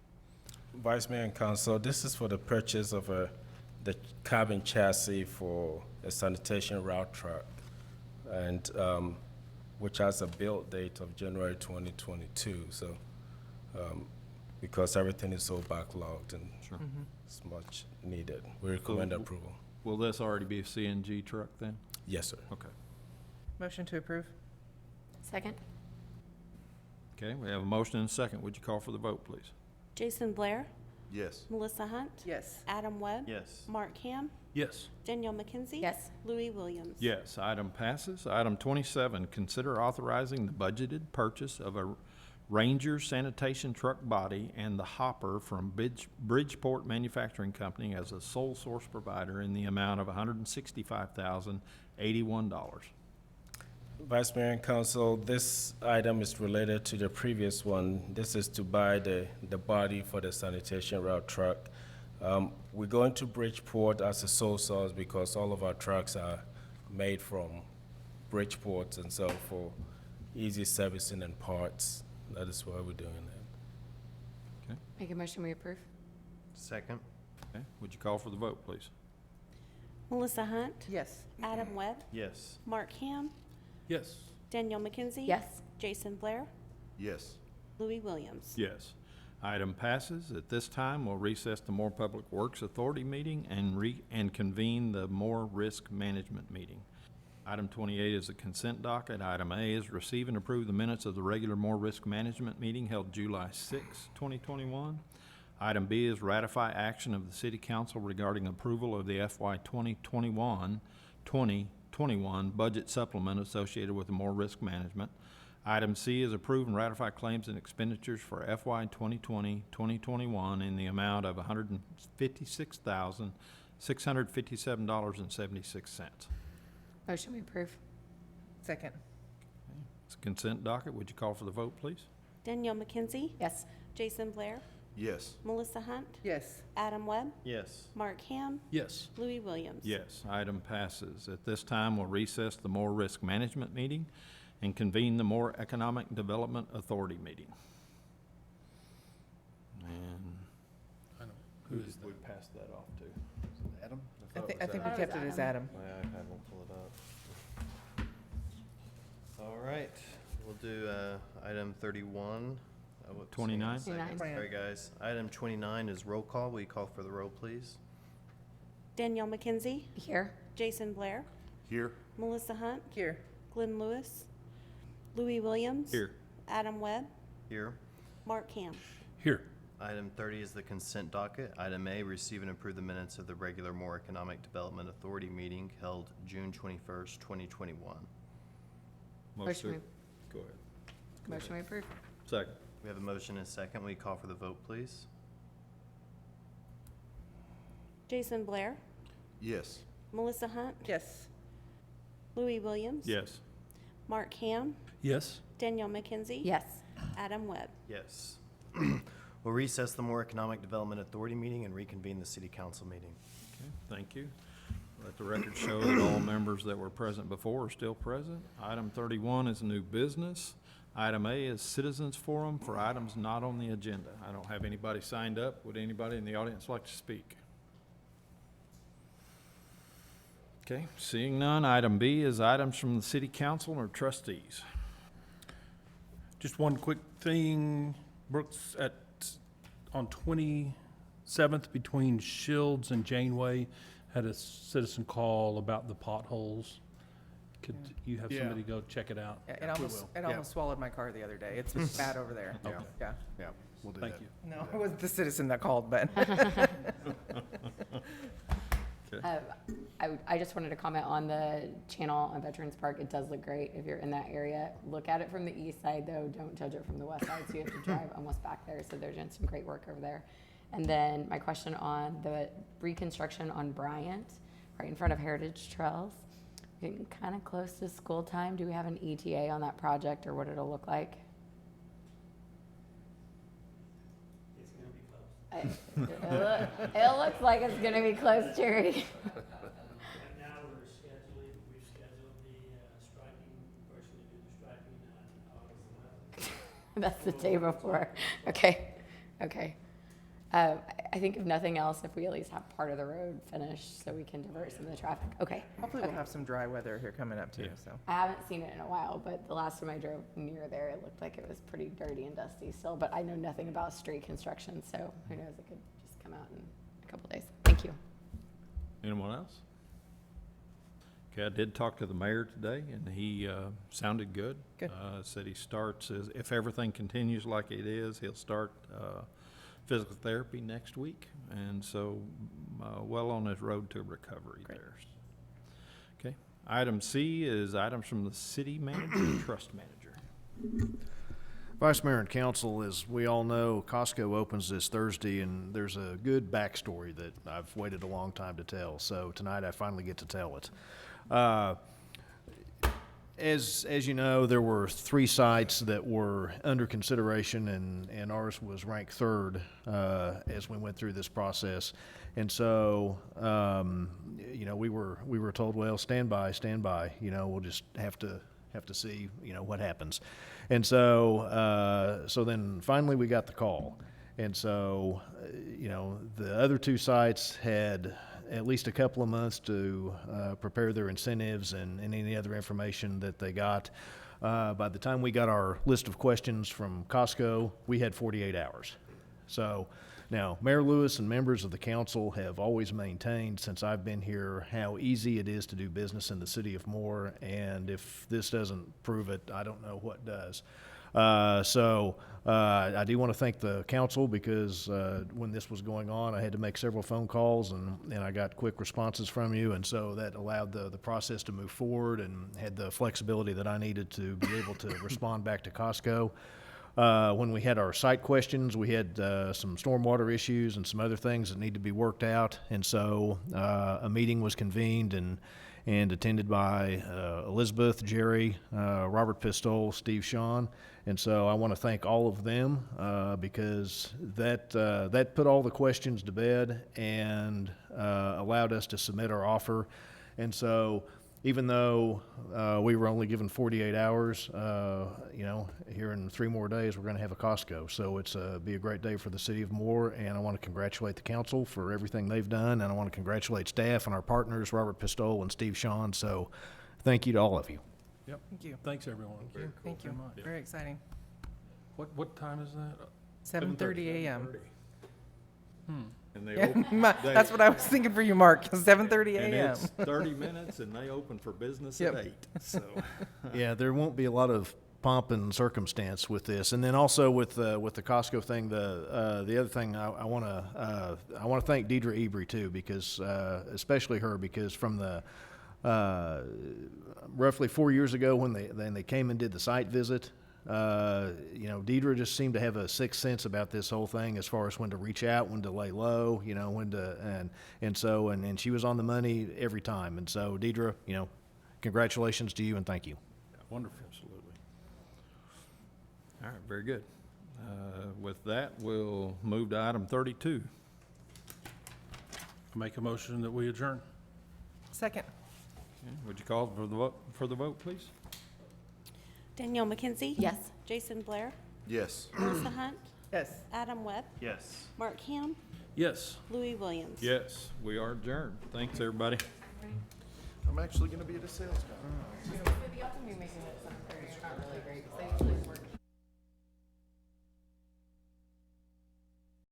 Vice Mayor and Council, this is for the purchase of the cabin chassis for a sanitation route truck, and which has a build date of January 2022. So, because everything is so backlogged and it's much needed, we recommend approval. Will this already be a CNG truck then? Yes, sir. Okay. Motion to approve. Second. Okay, we have a motion and a second. Would you call for the vote, please? Jason Blair? Yes. Melissa Hunt? Yes. Adam Webb? Yes. Mark Ham? Yes. Danielle McKenzie? Yes. Louis Williams? Yes, item passes. Item 27, consider authorizing the budgeted purchase of a Ranger sanitation truck body and the hopper from Bridgeport Manufacturing Company as a sole source provider in the amount of $165,081. Vice Mayor and Council, this item is related to the previous one. This is to buy the body for the sanitation route truck. We're going to Bridgeport as a sole source because all of our trucks are made from Bridgeport, and so for easy servicing and parts, that is why we're doing that. Make a motion, we approve. Second. Okay, would you call for the vote, please? Melissa Hunt? Yes. Adam Webb? Yes. Mark Ham? Yes. Danielle McKenzie? Yes. Jason Blair? Yes. Louis Williams? Yes. Item passes. At this time, we'll recess the Moore Public Works Authority meeting and convene the Moore Risk Management meeting. Item 28 is a consent docket. Item A is receive and approve the minutes of the regular Moore Risk Management meeting held July 6, 2021. Item B is ratify action of the City Council regarding approval of the FY 2021 budget supplement associated with the Moore Risk Management. Item C is approve and ratify claims and expenditures for FY 2020-2021 in the amount of $156,657.76. Motion, we approve. Second. It's a consent docket. Would you call for the vote, please? Danielle McKenzie? Yes. Jason Blair? Yes. Melissa Hunt? Yes. Adam Webb? Yes. Mark Ham? Yes. Louis Williams? Yes, item passes. At this time, we'll recess the Moore Risk Management meeting and convene the Moore Economic Development Authority meeting. And Who is we passed that off to? Adam? I think we kept it as Adam. My iPad won't pull it up. All right, we'll do item 31. Whoops, 29? hang on a second. 29. Sorry, guys. Item 29 is roll call. Will you call for the roll, please? Danielle McKenzie? Here. Jason Blair? Here. Melissa Hunt? Here. Glenn Lewis? Louis Williams? Here. Adam Webb? Here. Mark Ham? Here. Item 30 is the consent docket. Item A, receive and approve the minutes of the regular Moore Economic Development Authority meeting held June 21st, 2021. Motion, we, Go ahead. motion, we approve. Second. We have a motion and a second. Will you call for the vote, please? Jason Blair? Yes. Melissa Hunt? Yes. Louis Williams? Yes. Mark Ham? Yes. Danielle McKenzie? Yes. Adam Webb? Yes. We'll recess the Moore Economic Development Authority meeting and reconvene the city council meeting. Okay, thank you. Let the record show that all members that were present before are still present. Item 31 is new business. Item A is citizens forum for items not on the agenda. I don't have anybody signed up. Would anybody in the audience like to speak? Okay, seeing none. Item B is items from the city council or trustees. Just one quick thing, Brooks, on 27th between Shields and Janeway, had a citizen call about the potholes. Could you have Yeah. somebody go check it out? Yeah, it almost swallowed my car the other day. It's bad over there. Yeah. Yeah. Yeah, we'll do Thank that. you. No, it wasn't the citizen that called, but. I just wanted to comment on the channel on Veterans Park. It does look great if you're in that area. Look at it from the east side though, don't judge it from the west side, so you have to drive almost back there, so they're doing some great work over there. And then my question on the reconstruction on Bryant, right in front of Heritage Trails, getting kind of close to school time. Do we have an ETA on that project or what it'll look like? It's gonna be close. It looks like it's gonna be close, Jerry. Right now, we've scheduled the striping, person to do the striping on August 11th. That's the day before. Okay. I think if nothing else, if we at least have part of the road finished so we can divert some of the traffic. Okay. Hopefully we'll have some dry weather here coming up too, so. I haven't seen it in a while, but the last time I drove near there, it looked like it was pretty dirty and dusty still, but I know nothing about street construction, so who knows, it could just come out in a couple days. Thank you. Anyone else? Okay, I did talk to the mayor today, and he sounded good. Good. Said he starts, if everything continues like it is, he'll start physical therapy next week, and so well on his road to recovery there. Okay. Item C is items from the city manager and trust manager. Vice Mayor and Council, as we all know, Costco opens this Thursday, and there's a good backstory that I've waited a long time to tell. So tonight I finally get to tell it. As you know, there were 3 sites that were under consideration, and ours was ranked 3rd as we went through this process. And so, we were told, well, stand by. We'll just have to see, what happens. And so, then finally we got the call. And so, the other 2 sites had at least a couple of months to prepare their incentives and any other information that they got. By the time we got our list of questions from Costco, we had 48 hours. So now, Mayor Lewis and members of the council have always maintained since I've been here how easy it is to do business in the city of Moore, and if this doesn't prove it, I don't know what does. I do want to thank the council because when this was going on, I had to make several phone calls and I got quick responses from you, and so that allowed the process to move forward and had the flexibility that I needed to be able to respond back to Costco. When we had our site questions, we had some stormwater issues and some other things that need to be worked out, and so a meeting was convened and attended by Elizabeth, Jerry, Robert Pistol, Steve Sean. And so I want to thank all of them because that put all the questions to bed and allowed us to submit our offer. And so even though we were only given 48 hours, here in 3 more days, we're going to have a Costco. So it's be a great day for the city of Moore, and I want to congratulate the council for everything they've done, and I want to congratulate staff and our partners, Robert Pistol and Steve Sean. So thank you to all of you. Yep. Thank you. Thanks, everyone. Thank you. Very exciting. What time is that? 7:30 a.m. And they Yeah, open, that's what I was thinking for you, Mark, 7:30 and a.m. it's 30 minutes, and they open for business Yep. at 8. So, Yeah, there won't be a lot of pomp and circumstance with this, and then also with the Costco thing. The other thing I want to thank Deidre Ebry too, because especially her, because from the roughly 4 years ago when they came and did the site visit. Deidre just seemed to have a sixth sense about this whole thing as far as when to reach out, when to lay low, when to, and she was on the money every time. And so Deidre, congratulations to you and thank you. wonderful. Absolutely. All right, very good. With that, we'll move to item 32. Make a motion that we adjourn. Second. Okay, would you call for the vote, please? Danielle McKenzie? Yes. Jason Blair? Yes. Melissa Hunt? Yes. Adam Webb? Yes. Mark Ham? Yes. Louis Williams? Yes, we are adjourned. Thanks, everybody. I'm actually gonna be at a sales conference. The optimum making it 7:30 is not really great, because they usually work